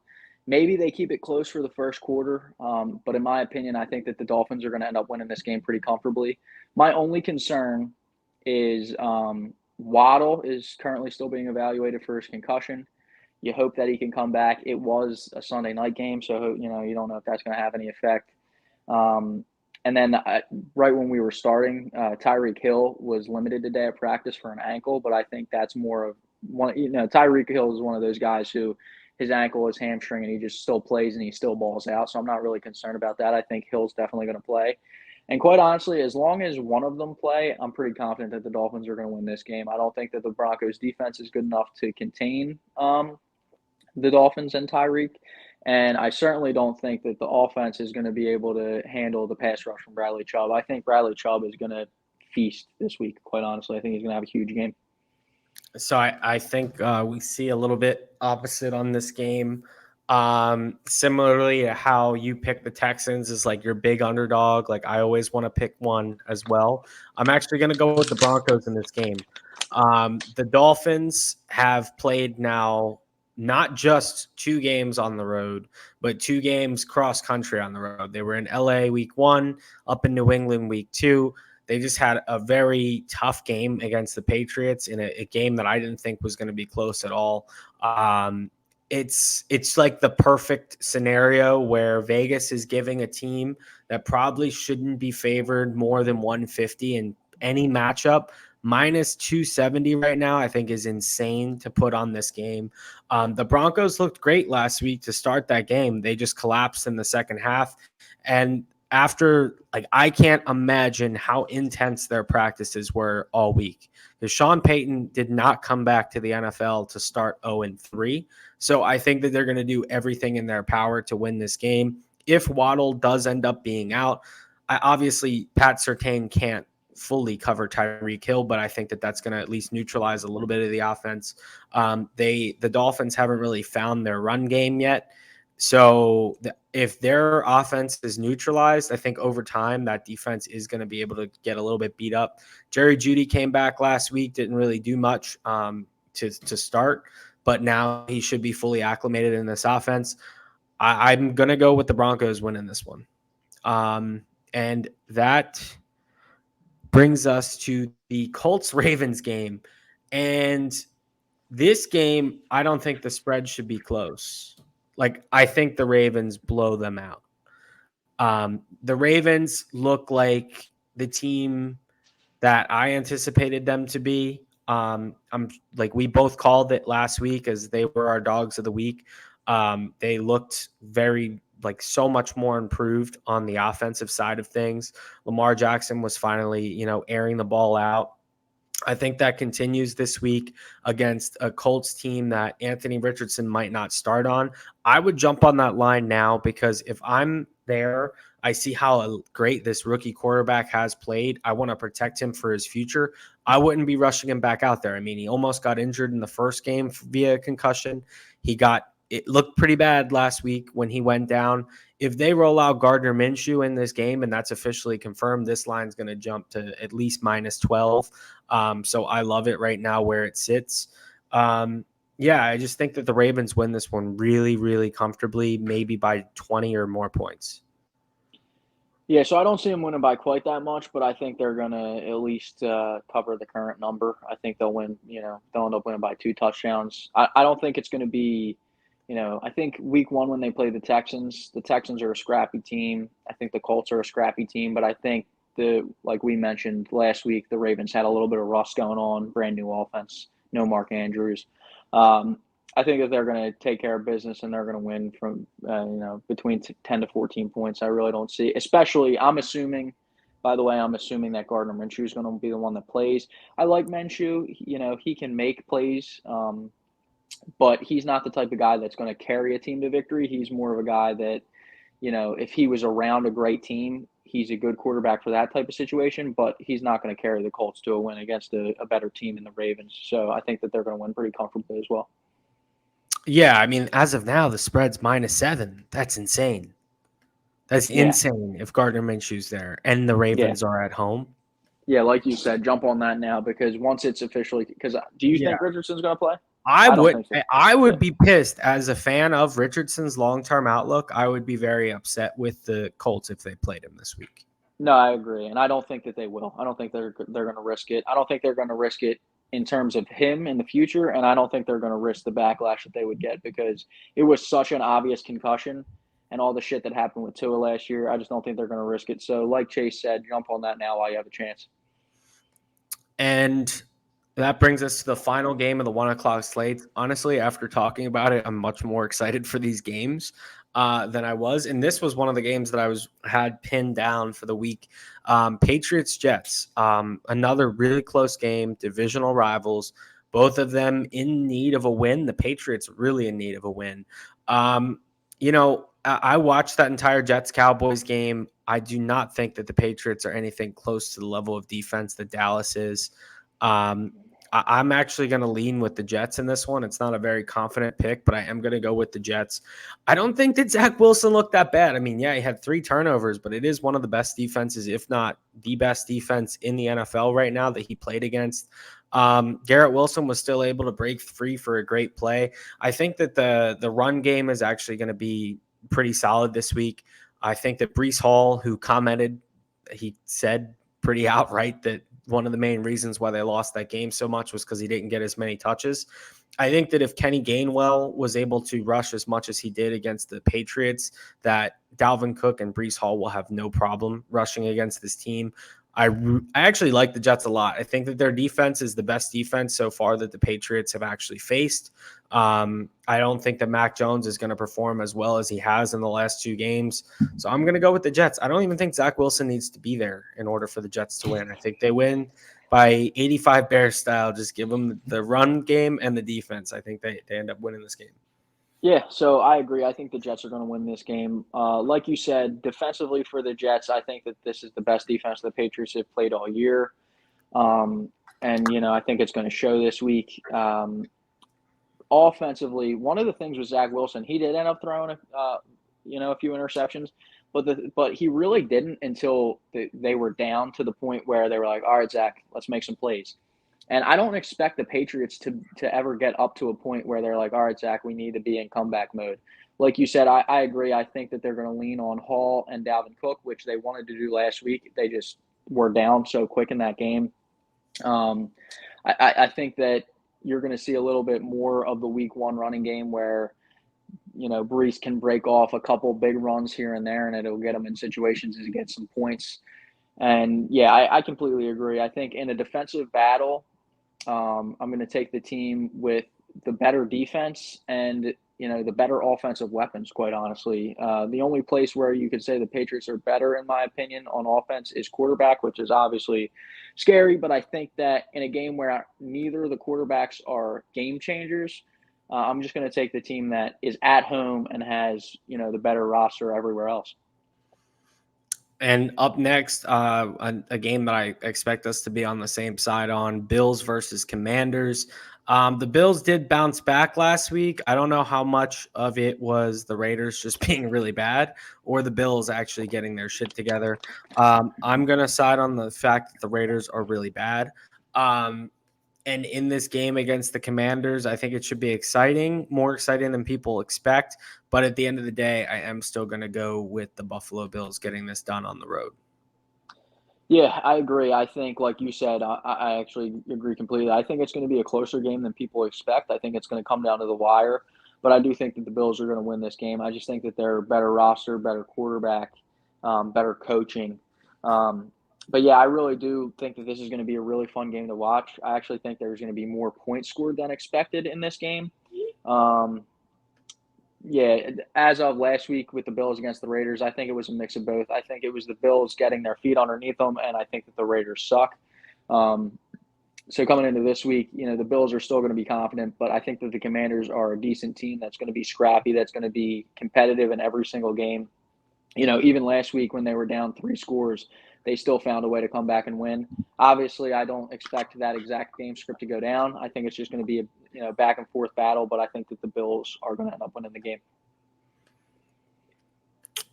Maybe they keep it close for the first quarter, but in my opinion, I think that the Dolphins are going to end up winning this game pretty comfortably. My only concern is Waddle is currently still being evaluated for his concussion. You hope that he can come back. It was a Sunday night game, so you don't know if that's going to have any effect. Um, and then right when we were starting, Tyreek Hill was limited today at practice for an ankle, but I think that's more of one. Tyreek Hill is one of those guys who his ankle is hamstring and he just still plays and he still balls out. So I'm not really concerned about that. I think Hill's definitely going to play. And quite honestly, as long as one of them play, I'm pretty confident that the Dolphins are going to win this game. I don't think that the Broncos defense is good enough to contain the Dolphins and Tyreek. And I certainly don't think that the offense is going to be able to handle the pass rush from Bradley Chubb. I think Bradley Chubb is going to feast this week, quite honestly. I think he's going to have a huge game. So I think we see a little bit opposite on this game. Similarly to how you pick the Texans is like your big underdog. Like I always want to pick one as well. I'm actually going to go with the Broncos in this game. The Dolphins have played now not just 2 games on the road, but 2 games cross country on the road. They were in LA week 1, up in New England week 2. They just had a very tough game against the Patriots in a game that I didn't think was going to be close at all. It's like the perfect scenario where Vegas is giving a team that probably shouldn't be favored more than 150 in any matchup. Minus 270 right now, I think, is insane to put on this game. The Broncos looked great last week to start that game. They just collapsed in the second half. And after, like, I can't imagine how intense their practices were all week, because Sean Payton did not come back to the NFL to start 0-3. So I think that they're going to do everything in their power to win this game. If Waddle does end up being out, obviously Pat Surtain can't fully cover Tyreek Hill, but I think that that's going to at least neutralize a little bit of the offense. The Dolphins haven't really found their run game yet. So if their offense is neutralized, I think over time that defense is going to be able to get a little bit beat up. Jerry Jeudy came back last week, didn't really do much to start, but now he should be fully acclimated in this offense. I'm going to go with the Broncos winning this one. And that brings us to the Colts-Ravens game. And this game, I don't think the spread should be close. Like, I think the Ravens blow them out. The Ravens look like the team that I anticipated them to be. I'm like, we both called it last week as they were our dogs of the week. They looked very, like, so much more improved on the offensive side of things. Lamar Jackson was finally, airing the ball out. I think that continues this week against a Colts team that Anthony Richardson might not start on. I would jump on that line now, because if I'm there, I see how great this rookie quarterback has played. I want to protect him for his future. I wouldn't be rushing him back out there. I mean, he almost got injured in the first game via concussion. He got it looked pretty bad last week when he went down. If they roll out Gardner Minshew in this game, and that's officially confirmed, this line's going to jump to at least -12. So I love it right now where it sits. Yeah, I just think that the Ravens win this one really, really comfortably, maybe by 20 or more points. Yeah, so I don't see them winning by quite that much, but I think they're gonna at least cover the current number. I think they'll win. They'll end up winning by 2 touchdowns. I don't think it's going to be. I think week one when they play the Texans are a scrappy team. I think the Colts are a scrappy team, but I think like we mentioned last week, the Ravens had a little bit of rust going on, brand new offense, no Mark Andrews. Um, I think that they're going to take care of business and they're going to win from between 10 to 14 points. I really don't see, especially I'm assuming. By the way, I'm assuming that Gardner Minshew is going to be the one that plays. I like Minshew. He can make plays, but he's not the type of guy that's going to carry a team to victory. He's more of a guy that, if he was around a great team, he's a good quarterback for that type of situation, but he's not going to carry the Colts to a win against a better team in the Ravens. So I think that they're going to win pretty comfortably as well. Yeah, I mean, as of now, the spread's -7. That's insane. That's Yeah. insane if Gardner Minshew's there and the Yeah. Ravens are at home. Yeah, like you said, jump on that now because once it's officially, because do you Yeah. think Richardson's going to play? I I don't would think so. I Yeah. would be pissed as a fan of Richardson's long-term outlook. I would be very upset with the Colts if they played him this week. No, I agree, and I don't think that they will. I don't think they're going to risk it. I don't think they're going to risk it in terms of him in the future, and I don't think they're going to risk the backlash that they would get because it was such an obvious concussion and all the shit that happened with Tua last year. I just don't think they're going to risk it. So, like Chase said, jump on that now while you have a chance. And that brings us to the final game of the 1 o'clock slate. Honestly, after talking about it, I'm much more excited for these games than I was. And this was one of the games that I had pinned down for the week. Patriots Jets, another really close game, divisional rivals, both of them in need of a win. The Patriots really in need of a win. I watched that entire Jets Cowboys game. I do not think that the Patriots are anything close to the level of defense that Dallas is. I'm actually going to lean with the Jets in this one. It's not a very confident pick, but I am going to go with the Jets. I don't think that Zach Wilson looked that bad. I mean, yeah, he had 3 turnovers, but it is one of the best defenses, if not the best defense in the NFL right now that he played against. Garrett Wilson was still able to break free for a great play. I think that the run game is actually going to be pretty solid this week. I think that Breece Hall, who commented, he said pretty outright that one of the main reasons why they lost that game so much was because he didn't get as many touches. I think that if Kenny Gainwell was able to rush as much as he did against the Patriots, that Dalvin Cook and Breece Hall will have no problem rushing against this team. I actually like the Jets a lot. I think that their defense is the best defense so far that the Patriots have actually faced. I don't think that Mac Jones is going to perform as well as he has in the last 2 games. So I'm going to go with the Jets. I don't even think Zach Wilson needs to be there in order for the Jets to win. I think they win by 85 Bears style. Just give them the run game and the defense. I think they end up winning this game. Yeah, so I agree. I think the Jets are going to win this game. Like you said, defensively for the Jets, I think that this is the best defense the Patriots have played all year. And I think it's going to show this week. Offensively, one of the things with Zach Wilson, he did end up throwing a few interceptions, but he really didn't until they were down to the point where they were like, all right, Zach, let's make some plays. And I don't expect the Patriots to ever get up to a point where they're like, all right, Zach, we need to be in comeback mode. Like you said, I agree. I think that they're going to lean on Hall and Dalvin Cook, which they wanted to do last week. They just were down so quick in that game. I think that you're going to see a little bit more of the week one running game where, Breece can break off a couple big runs here and there, and it'll get him in situations to get some points. And yeah, I completely agree. I think in a defensive battle, I'm going to take the team with the better defense and the better offensive weapons. Quite honestly, the only place where you could say the Patriots are better, in my opinion, on offense is quarterback, which is obviously scary. But I think that in a game where neither of the quarterbacks are game changers, I'm just going to take the team that is at home and has the better roster everywhere else. And up next, a game that I expect us to be on the same side on, Bills versus Commanders. The Bills did bounce back last week. I don't know how much of it was the Raiders just being really bad or the Bills actually getting their shit together. I'm going to side on the fact that the Raiders are really bad. And in this game against the Commanders, I think it should be exciting, more exciting than people expect. But at the end of the day, I am still going to go with the Buffalo Bills getting this done on the road. Yeah, I agree. I think, like you said, I actually agree completely. I think it's going to be a closer game than people expect. I think it's going to come down to the wire, but I do think that the Bills are going to win this game. I just think that they're a better roster, better quarterback, better coaching. Um, but yeah, I really do think that this is going to be a really fun game to watch. I actually think there's going to be more points scored than expected in this game. Um, yeah, as of last week with the Bills against the Raiders, I think it was a mix of both. I think it was the Bills getting their feet underneath them, and I think that the Raiders suck. Um, so coming into this week, the Bills are still going to be confident, but I think that the Commanders are a decent team that's going to be scrappy, that's going to be competitive in every single game. Even last week when they were down 3 scores, they still found a way to come back and win. Obviously, I don't expect that exact game script to go down. I think it's just going to be a back and forth battle, but I think that the Bills are going to end up winning the game.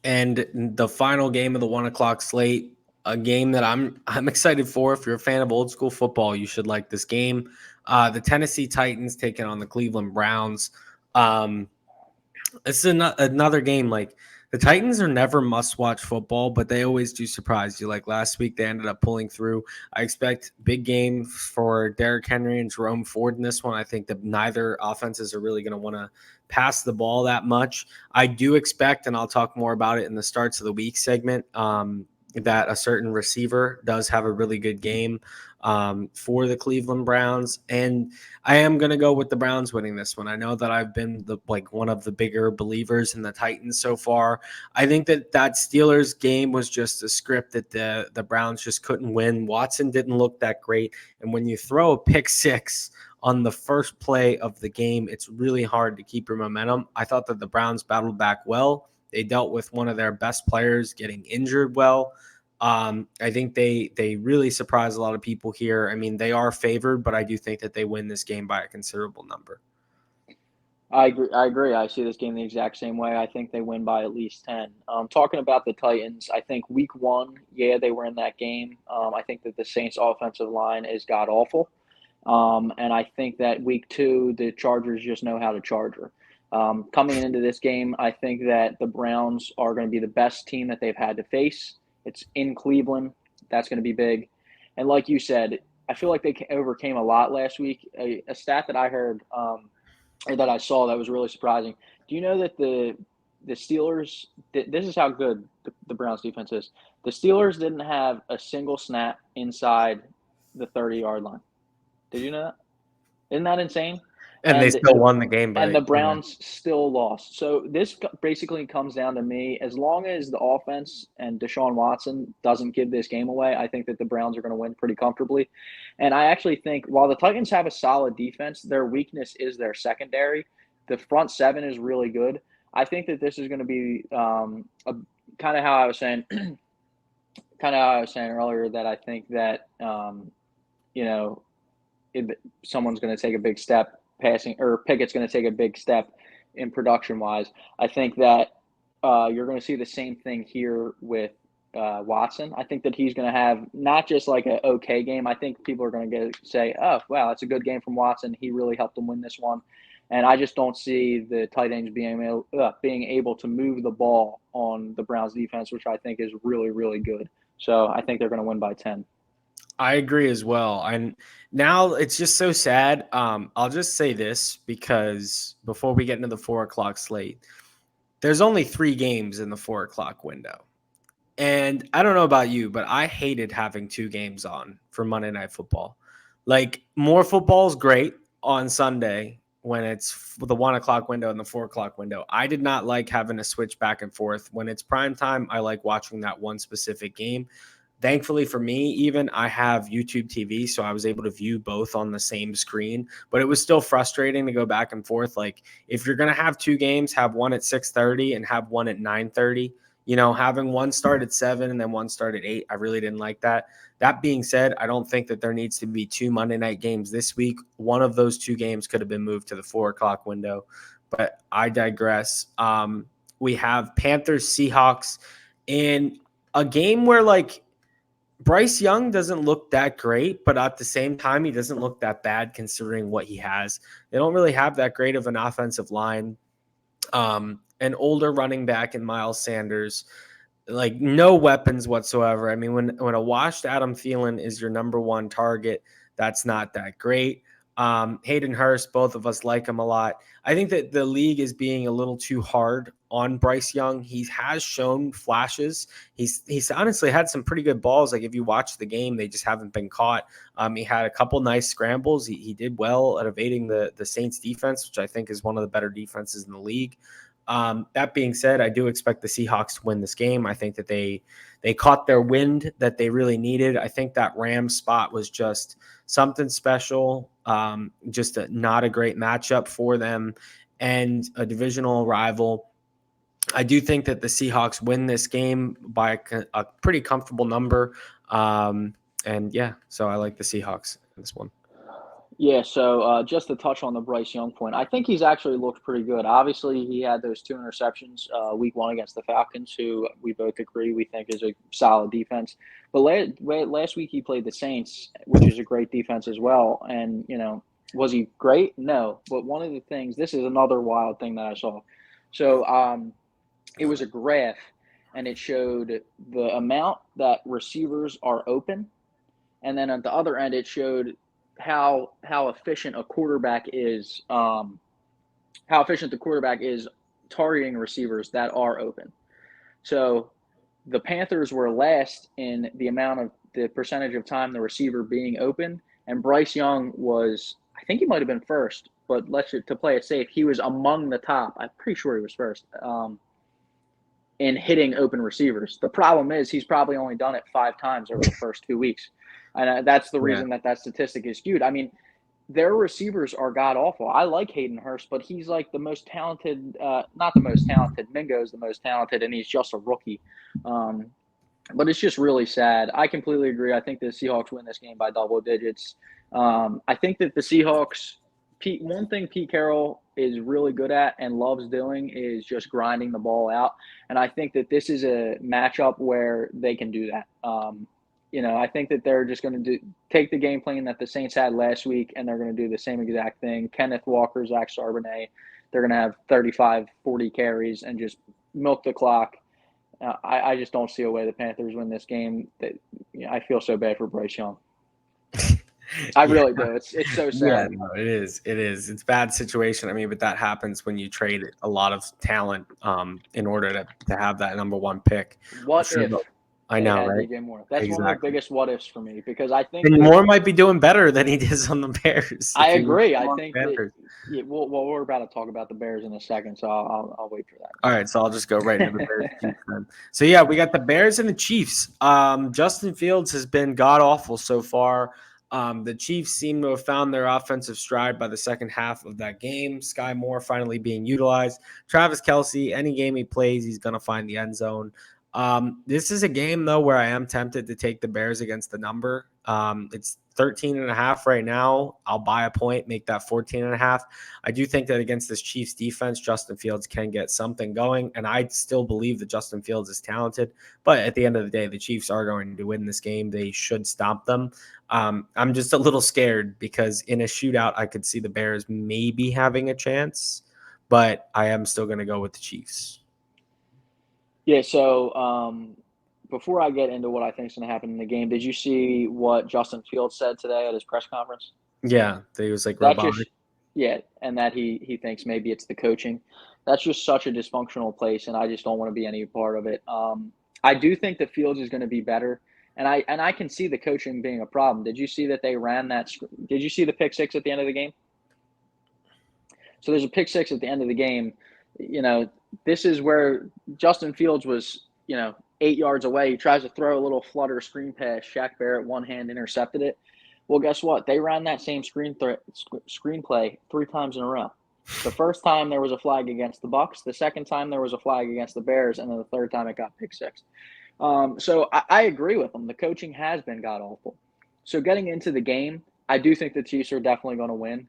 And the final game of the 1 o'clock slate, a game that I'm excited for. If you're a fan of old school football, you should like this game. The Tennessee Titans taking on the Cleveland Browns. This is another game. Like, the Titans are never must-watch football, but they always do surprise you. Like last week, they ended up pulling through. I expect big game for Derrick Henry and Jerome Ford in this one. I think that neither offenses are really going to want to pass the ball that much. I do expect, and I'll talk more about it in the starts of the week segment, that a certain receiver does have a really good game for the Cleveland Browns. And I am going to go with the Browns winning this one. I know that I've been one of the bigger believers in the Titans so far. I think that Steelers game was just a script that the Browns just couldn't win. Watson didn't look that great. And when you throw a pick six on the first play of the game, it's really hard to keep your momentum. I thought that the Browns battled back well. They dealt with one of their best players getting injured well. I think they really surprise a lot of people here. I mean, they are favored, but I do think that they win this game by a considerable number. I agree. I agree. I see this game the exact same way. I think they win by at least 10. Talking about the Titans, I think week one, yeah, they were in that game. I think that the Saints' offensive line is god awful. And I think that week two, the Chargers just know how to charger. Coming into this game, I think that the Browns are going to be the best team that they've had to face. It's in Cleveland. That's going to be big. And like you said, I feel like they overcame a lot last week. A stat that I heard or that I saw that was really surprising. Do you know that the Steelers? This is how good the Browns defense is. The Steelers didn't have a single snap inside the 30-yard line. Did you know that? Isn't that insane? And they And still won the game and by the Browns still lost. So this basically comes down to me. As long as the offense and Deshaun Watson doesn't give this game away, I think that the Browns are going to win pretty comfortably. And I actually think while the Titans have a solid defense, their weakness is their secondary. The front seven is really good. I think that this is going to be a kind of how I was saying, earlier that I think that you know someone's going to take a big step passing, or Pickett's going to take a big step in production wise. I think that you're going to see the same thing here with Watson. I think that he's going to have not just like an okay game. I think people are going to say, "Oh, wow, it's a good game from Watson. He really helped them win this one." And I just don't see the tight ends being able to move the ball on the Browns defense, which I think is really, really good. So I think they're going to win by 10. I agree as well. And now it's just so sad. I'll just say this because before we get into the 4 o'clock slate, there's only 3 games in the 4 o'clock window. And I don't know about you, but I hated having 2 games on for Monday Night Football. Like, more football is great on Sunday when it's the 1 o'clock window and the 4 o'clock window. I did not like having to switch back and forth. When it's prime time, I like watching that one specific game. Thankfully for me, even I have YouTube TV, so I was able to view both on the same screen. But it was still frustrating to go back and forth. Like, if you're gonna have 2 games, have one at 6:30 and have one at 9:30. Having one start at 7 and then one start at 8, I really didn't like that. That being said, I don't think that there needs to be 2 Monday night games this week. One of those 2 games could have been moved to the 4 o'clock window, but I digress. We have Panthers Seahawks in a game where Bryce Young doesn't look that great, but at the same time, he doesn't look that bad considering what he has. They don't really have that great of an offensive line. An older running back in Miles Sanders, no weapons whatsoever. I mean, when a washed Adam Thielen is your number one target, that's not that great. Hayden Hurst, both of us like him a lot. I think that the league is being a little too hard on Bryce Young. He has shown flashes. He's honestly had some pretty good balls. Like if you watch the game, they just haven't been caught. He had a couple nice scrambles. He did well at evading the Saints defense, which I think is one of the better defenses in the league. That being said, I do expect the Seahawks to win this game. I think that they caught their wind that they really needed. I think that Rams spot was just something special, just not a great matchup for them and a divisional rival. I do think that the Seahawks win this game by a pretty comfortable number. And yeah, so I like the Seahawks in this one. Yeah, so just to touch on the Bryce Young point, I think he's actually looked pretty good. Obviously, he had those 2 interceptions week one against the Falcons, who we both agree we think is a solid defense. But last week he played the Saints, which is a great defense as well. And, was he great? No. But one of the things, this is another wild thing that I saw. So it was a graph, and it showed the amount that receivers are open. And then at the other end, it showed how efficient a quarterback is, how efficient the quarterback is targeting receivers that are open. So the Panthers were last in the percentage of time the receiver being open, and Bryce Young was, I think he might have been first, but to play it safe, he was among the top. I'm pretty sure he was first in hitting open receivers. The problem is he's probably only done it 5 times over the first 2 weeks. And that's the reason that statistic is skewed. I mean, their receivers are god awful. I like Hayden Hurst, but he's like the most talented, not the most talented. Mingo is the most talented, and he's just a rookie. But it's just really sad. I completely agree. I think the Seahawks win this game by double digits. I think that the Seahawks, one thing Pete Carroll is really good at and loves doing is just grinding the ball out. And I think that this is a matchup where they can do that. I think that they're just going to take the game plan that the Saints had last week, and they're going to do the same exact thing. Kenneth Walker, Zach Charbonnet, they're going to have 35, 40 carries and just milk the clock. I just don't see a way the Panthers win this game. I feel so bad for Bryce Young. I really do. It's so sad. Yeah, no, it is. It is. It's a bad situation. I mean, but that happens when you trade a lot of talent in order to have that number one pick. What if I they know, had right? DJ Moore? That's Exactly. one of the biggest what ifs for me, because I think And Moore might be doing better than he does on the Bears. I agree. I think that we're about to talk about the Bears in a second, so I'll wait for that. All right, so I'll just go right into the Bears Chiefs then. So yeah, we got the Bears and the Chiefs. Justin Fields has been god awful so far. The Chiefs seem to have found their offensive stride by the second half of that game. Sky Moore finally being utilized. Travis Kelce, any game he plays, he's going to find the end zone. This is a game, though, where I am tempted to take the Bears against the number. It's 13.5 right now. I'll buy a point, make that 14.5. I do think that against this Chiefs defense, Justin Fields can get something going, and I still believe that Justin Fields is talented. But at the end of the day, the Chiefs are going to win this game. They should stop them. I'm just a little scared because in a shootout, I could see the Bears maybe having a chance, but I am still going to go with the Chiefs. Yeah, so before I get into what I think is going to happen in the game, did you see what Justin Fields said today at his press conference? Yeah, he was like robotic. And that he thinks maybe it's the coaching. That's just such a dysfunctional place, and I just don't want to be any part of it. I do think that Fields is going to be better, and I can see the coaching being a problem. Did you see that they ran that? Did you see the pick six at the end of the game? So there's a pick six at the end of the game. This is where Justin Fields was, 8 yards away. He tries to throw a little flutter screen pass. Shaq Barrett, one hand, intercepted it. Well, guess what? They ran that same screenplay 3 times in a row. The first time there was a flag against the Bucks. The second time there was a flag against the Bears, and then the third time it got pick six. So I agree with them. The coaching has been god awful. So getting into the game, I do think the Chiefs are definitely going to win.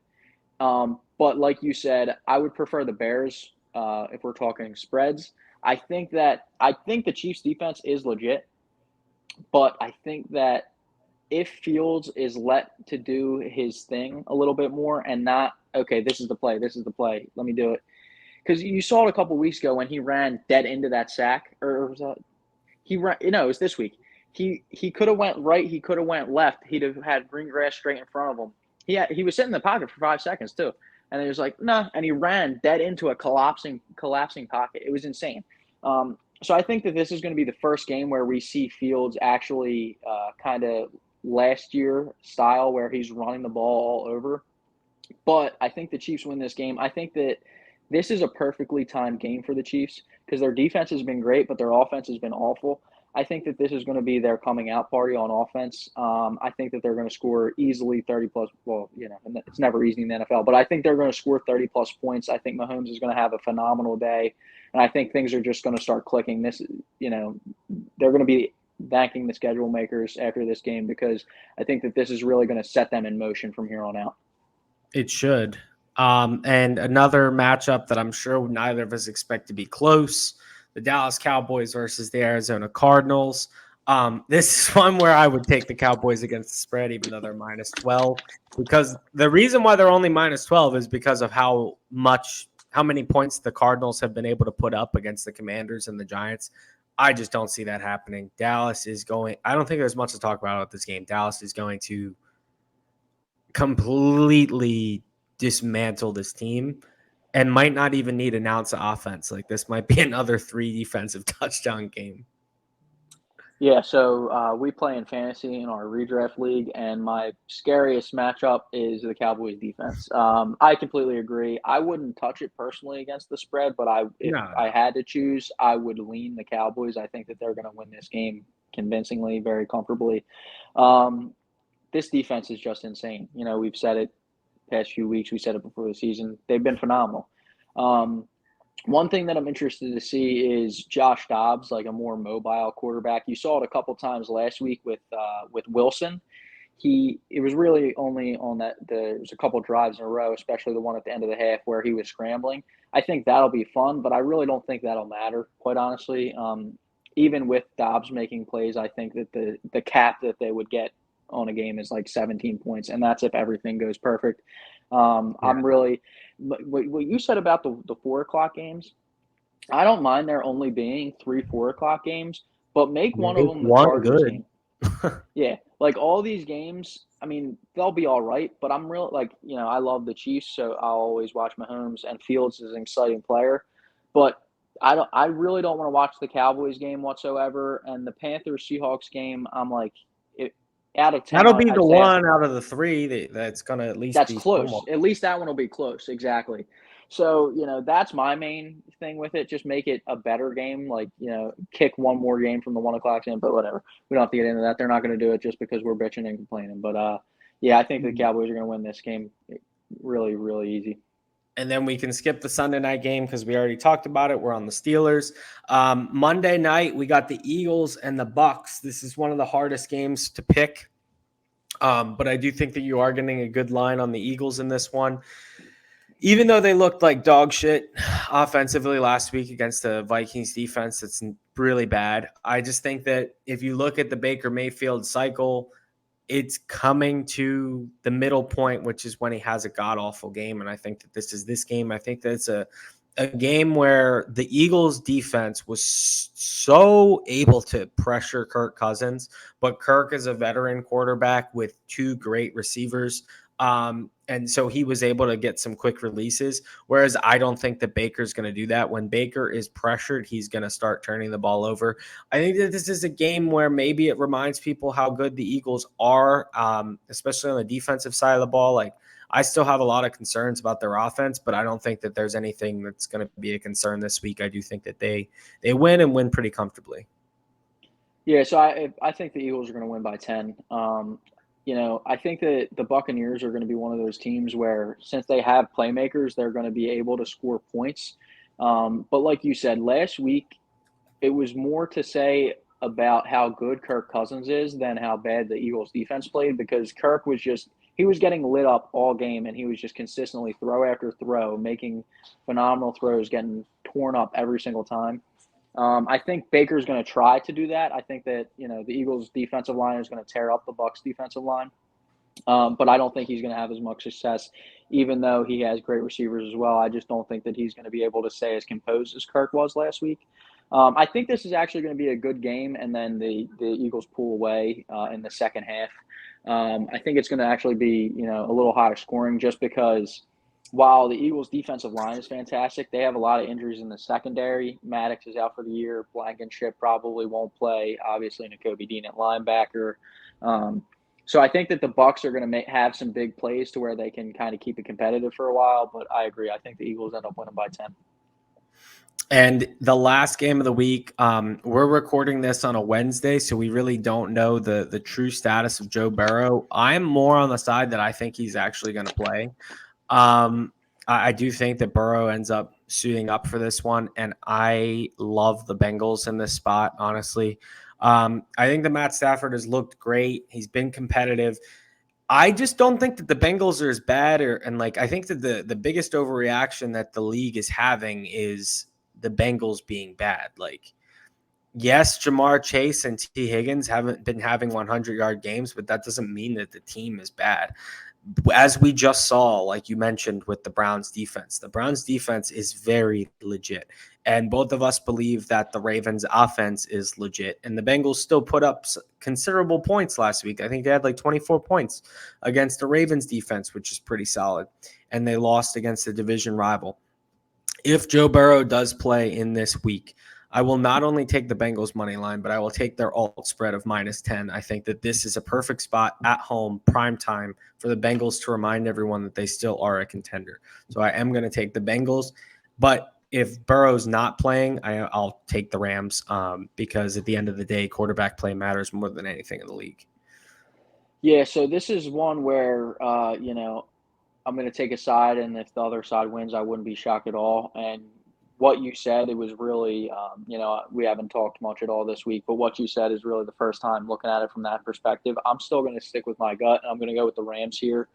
But like you said, I would prefer the Bears if we're talking spreads. I think the Chiefs defense is legit, but I think that if Fields is let to do his thing a little bit more and not okay, this is the play, let me do it. Because you saw it a couple weeks ago when he ran dead into that sack, or was that he ran? No, it was this week. He could have went right. He could have went left. He'd have had green grass straight in front of him. He was sitting in the pocket for 5 seconds too, and he was like, nah, and he ran dead into a collapsing pocket. It was insane. So I think that this is going to be the first game where we see Fields actually kind of last year style where he's running the ball all over. But I think the Chiefs win this game. I think that this is a perfectly timed game for the Chiefs because their defense has been great, but their offense has been awful. I think that this is going to be their coming out party on offense. I think that they're going to score easily 30 plus. Well, it's never easy in the NFL, but I think they're going to score 30 plus points. I think Mahomes is going to have a phenomenal day, and I think things are just going to start clicking. They're going to be thanking the schedule makers after this game because I think that this is really going to set them in motion from here on out. It should. And another matchup that I'm sure neither of us expect to be close, the Dallas Cowboys versus the Arizona Cardinals. This is one where I would take the Cowboys against the spread, even though they're minus 12, because the reason why they're only minus 12 is because of how many points the Cardinals have been able to put up against the Commanders and the Giants. I just don't see that happening. Dallas is going, I don't think there's much to talk about this game. Dallas is going to completely dismantle this team and might not even need an ounce of offense. Like this might be another 3 defensive touchdown game. Yeah, so we play in fantasy in our redraft league, and my scariest matchup is the Cowboys defense. I completely agree. I wouldn't touch it personally against the spread, but if No. I had to choose, I would lean the Cowboys. I think that they're going to win this game convincingly, very comfortably. Um, this defense is just insane. We've said it past few weeks. We said it before the season. They've been phenomenal. Um, One thing that I'm interested to see is Josh Dobbs, like a more mobile quarterback. You saw it a couple times last week with Wilson. It was really only on there was a couple drives in a row, especially the one at the end of the half where he was scrambling. I think that'll be fun, but I really don't think that'll matter, quite honestly. Even with Dobbs making plays, I think that the cap that they would get on a game is like 17 points, and that's if everything goes perfect. Yeah. I'm really what you said about the 4 o'clock games. I don't mind there only being 3 4 o'clock games, but make one of Make them the one Chargers good. game. Yeah, like all these games, I mean, they'll be all right, but I'm real like, I love the Chiefs, so I'll always watch Mahomes and Fields is an exciting player, but I really don't want to watch the Cowboys game whatsoever and the Panthers Seahawks game, I'm like it, out of 10 That'll be I'd the say one out of the 3 that's going to at least that's be close. somewhat. At least that one will be close. Exactly. So, that's my main thing with it. Just make it a better game. Like, kick one more game from the 1 o'clock game, but whatever. We don't have to get into that. They're not going to do it just because we're bitching and complaining. But, yeah, I think the Cowboys are going to win this game really, really easy. And then we can skip the Sunday night game because we already talked about it. We're on the Steelers. Monday night, we got the Eagles and the Bucks. This is one of the hardest games to pick. But I do think that you are getting a good line on the Eagles in this one. Even though they looked like dog shit offensively last week against the Vikings defense, it's really bad. I just think that if you look at the Baker Mayfield cycle, it's coming to the middle point, which is when he has a god awful game. And I think that this game. I think that it's a game where the Eagles defense was so able to pressure Kirk Cousins, but Kirk is a veteran quarterback with 2 great receivers. And so he was able to get some quick releases, whereas I don't think that Baker's going to do that. When Baker is pressured, he's going to start turning the ball over. I think that this is a game where maybe it reminds people how good the Eagles are, especially on the defensive side of the ball. Like, I still have a lot of concerns about their offense, but I don't think that there's anything that's going to be a concern this week. I do think that they win and win pretty comfortably. Yeah, so I think the Eagles are going to win by 10. I think that the Buccaneers are going to be one of those teams where, since they have playmakers, they're going to be able to score points. But like you said, last week it was more to say about how good Kirk Cousins is than how bad the Eagles defense played, because Kirk was just he was getting lit up all game, and he was just consistently throw after throw, making phenomenal throws, getting torn up every single time. I think Baker's going to try to do that. I think that the Eagles defensive line is going to tear up the Bucs defensive line. But I don't think he's going to have as much success, even though he has great receivers as well. I just don't think that he's going to be able to stay as composed as Kirk was last week. I think this is actually going to be a good game, and then the Eagles pull away in the second half. I think it's going to actually be a little higher scoring, just because while the Eagles' defensive line is fantastic, they have a lot of injuries in the secondary. Maddox is out for the year. Blankenship probably won't play. Obviously, Nakobe Dean at linebacker. Um, so I think that the Bucs are going to have some big plays to where they can kind of keep it competitive for a while. But I agree. I think the Eagles end up winning by 10. And the last game of the week, we're recording this on a Wednesday, so we really don't know the true status of Joe Burrow. I'm more on the side that I think he's actually going to play. I do think that Burrow ends up suiting up for this one, and I love the Bengals in this spot, honestly. I think that Matt Stafford has looked great. He's been competitive. I just don't think that the Bengals are as bad, I think that the biggest overreaction that the league is having is the Bengals being bad. Like, yes, Jamar Chase and T. Higgins haven't been having 100-yard games, but that doesn't mean that the team is bad. As we just saw, like you mentioned with the Browns defense is very legit. And both of us believe that the Ravens offense is legit. And the Bengals still put up considerable points last week. I think they had like 24 points against the Ravens defense, which is pretty solid. And they lost against the division rival. If Joe Burrow does play in this week, I will not only take the Bengals money line, but I will take their alt spread of -10. I think that this is a perfect spot at home, prime time, for the Bengals to remind everyone that they still are a contender. So I am going to take the Bengals. But if Burrow's not playing, I'll take the Rams because at the end of the day, quarterback play matters more than anything in the league. Yeah, so this is one where, I'm going to take a side, and if the other side wins, I wouldn't be shocked at all. And what you said, it was really, we haven't talked much at all this week, but what you said is really the first time looking at it from that perspective. I'm still going to stick with my gut, and I'm going to go with the Rams here.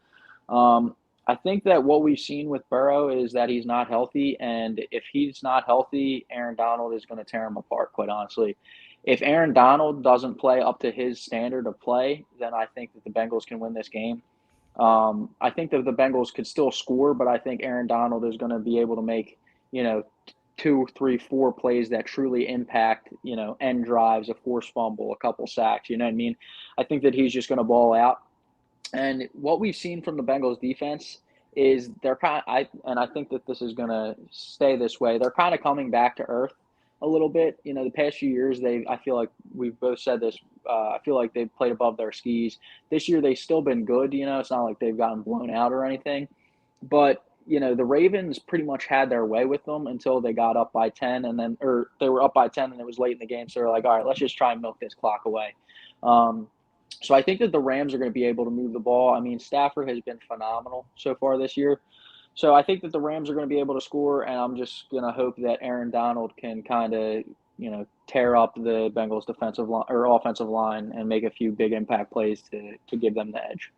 I think that what we've seen with Burrow is that he's not healthy, and if he's not healthy, Aaron Donald is going to tear him apart, quite honestly. If Aaron Donald doesn't play up to his standard of play, then I think that the Bengals can win this game. I think that the Bengals could still score, but I think Aaron Donald is going to be able to make, you know, two, three, four plays that truly impact, end drives, a forced fumble, a couple sacks. You know what I mean? I think that he's just going to ball out. And what we've seen from the Bengals defense is they're I think that this is going to stay this way. They're kind of coming back to earth a little bit. The past few years, I feel like we've both said this. I feel like they've played above their skis. This year, they've still been good. It's not like they've gotten blown out or anything. But the Ravens pretty much had their way with them until they got up by 10, or they were up by 10 and it was late in the game. So they're like, all right, let's just try and milk this clock away. So I think that the Rams are going to be able to move the ball. I mean, Stafford has been phenomenal so far this year. So I think that the Rams are going to be able to score, and I'm just going to hope that Aaron Donald can kind of, tear up the Bengals defensive line or offensive line and make a few big impact plays to give them the edge.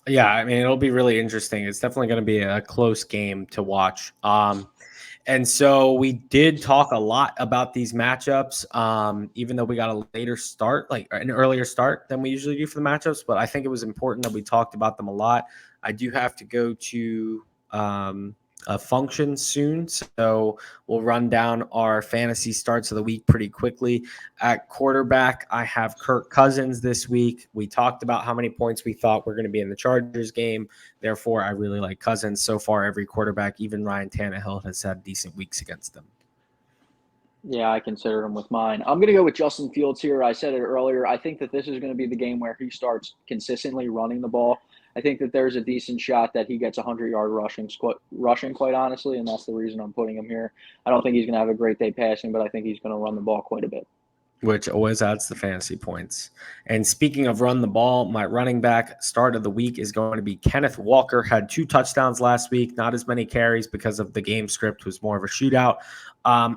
Yeah, I mean, it'll be really interesting. It's definitely going to be a close game to watch. And so we did talk a lot about these matchups, even though we got a later start, like an earlier start than we usually do for the matchups. But I think it was important that we talked about them a lot. I do have to go to a function soon, so we'll run down our fantasy starts of the week pretty quickly. At quarterback, I have Kirk Cousins this week. We talked about how many points we thought were going to be in the Chargers game. Therefore, I really like Cousins. So far, every quarterback, even Ryan Tannehill, has had decent weeks against them. Yeah, I consider him with mine. I'm going to go with Justin Fields here. I said it earlier. I think that this is going to be the game where he starts consistently running the ball. I think that there's a decent shot that he gets 100-yard rushing, quite honestly, and that's the reason I'm putting him here. I don't think he's going to have a great day passing, but I think he's going to run the ball quite a bit. which always adds the fantasy points. And speaking of run the ball, my running back start of the week is going to be Kenneth Walker. Had 2 touchdowns last week, not as many carries because of the game script was more of a shootout.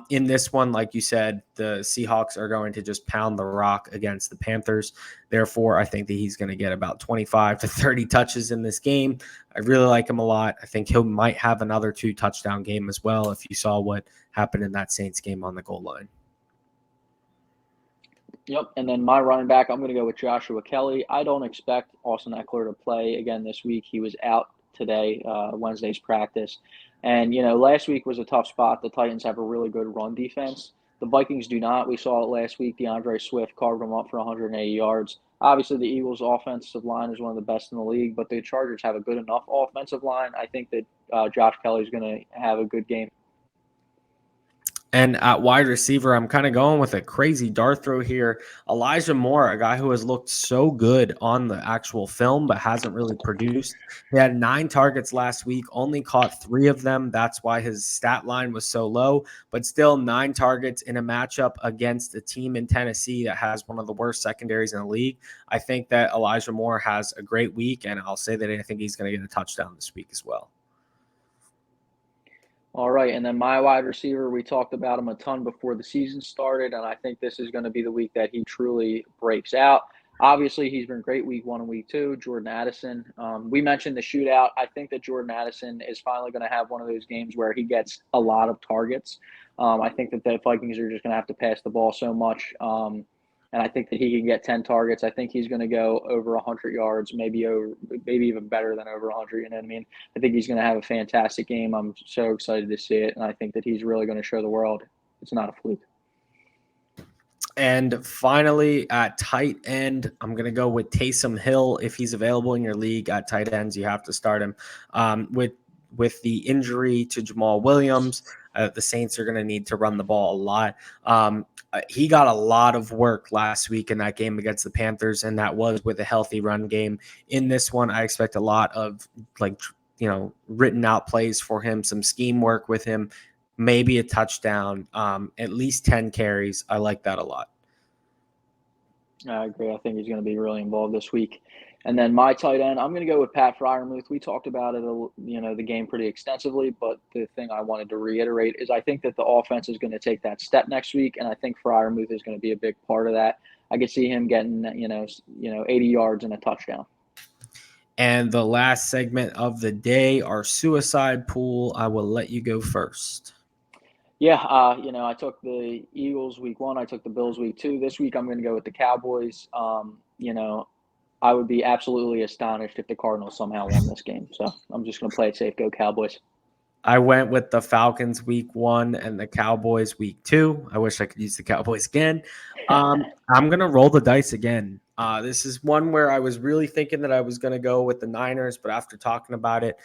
In this one, like you said, the Seahawks are going to just pound the rock against the Panthers. Therefore, I think that he's going to get about 25 to 30 touches in this game. I really like him a lot. I think he might have another 2 touchdown game as well if you saw what happened in that Saints game on the goal line. Yep. And then my running back, I'm going to go with Joshua Kelly. I don't expect Austin Eckler to play again this week. He was out today, Wednesday's practice. And, last week was a tough spot. The Titans have a really good run defense. The Vikings do not. We saw it last week. DeAndre Swift carved them up for 180 yards. Obviously, the Eagles' offensive line is one of the best in the league, but the Chargers have a good enough offensive line. I think that Josh Kelly is going to have a good game. And at wide receiver, I'm kind of going with a crazy dart throw here. Elijah Moore, a guy who has looked so good on the actual film, but hasn't really produced. He had 9 targets last week, only caught 3 of them. That's why his stat line was so low, but still 9 targets in a matchup against a team in Tennessee that has one of the worst secondaries in the league. I think that Elijah Moore has a great week, and I'll say that I think he's going to get a touchdown this week as well. All right, and then my wide receiver, we talked about him a ton before the season started, and I think this is going to be the week that he truly breaks out. Obviously, he's been great week 1 and week 2. Jordan Addison. We mentioned the shootout. I think that Jordan Addison is finally going to have one of those games where he gets a lot of targets. I think that the Vikings are just going to have to pass the ball so much. And I think that he can get 10 targets. I think he's going to go over 100 yards, maybe even better than over 100. You know what I mean? I think he's going to have a fantastic game. I'm so excited to see it, and I think that he's really going to show the world it's not a fluke. And finally, at tight end, I'm going to go with Taysom Hill. If he's available in your league at tight ends, you have to start him. With the injury to Jamal Williams, the Saints are going to need to run the ball a lot. He got a lot of work last week in that game against the Panthers, and that was with a healthy run game. In this one, I expect a lot of written out plays for him, some scheme work with him, maybe a touchdown, at least 10 carries. I like that a lot. I agree. I think he's going to be really involved this week. And then my tight end, I'm going to go with Pat Freiermuth. We talked about it, the game pretty extensively, but the thing I wanted to reiterate is I think that the offense is going to take that step next week, and I think Freiermuth is going to be a big part of that. I could see him getting, 80 yards and a touchdown. And the last segment of the day, our suicide pool. I will let you go first. Yeah, I took the Eagles week 1. I took the Bills week 2. This week I'm going to go with the Cowboys. I would be absolutely astonished if the Cardinals somehow won this game. So I'm just going to play it safe. Go Cowboys. I went with the Falcons week 1 and the Cowboys week 2. I wish I could use the Cowboys again. I'm going to roll the dice again. This is one where I was really thinking that I was going to go with the Niners, but after talking about it,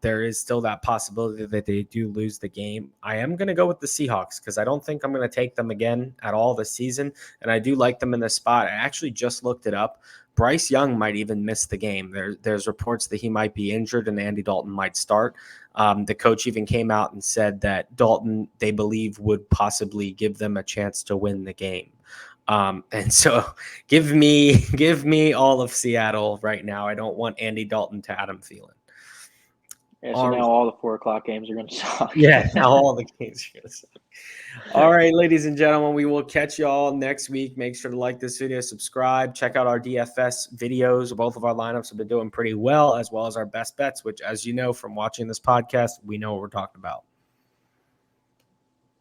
there is still that possibility that they do lose the game. I am going to go with the Seahawks because I don't think I'm going to take them again at all this season, and I do like them in this spot. I actually just looked it up. Bryce Young might even miss the game. There's reports that he might be injured and Andy Dalton might start. The coach even came out and said that Dalton, they believe, would possibly give them a chance to win the game. And so give me all of Seattle right now. I don't want Andy Dalton to Adam Thielen. Yeah, so now all the 4:00 games are going to suck. Yeah, now all the games are going to suck. All right, ladies and gentlemen, we will catch you all next week. Make sure to like this video, subscribe, check out our DFS videos. Both of our lineups have been doing pretty well, as well as our best bets, which, as you know from watching this podcast, we know what we're talking about.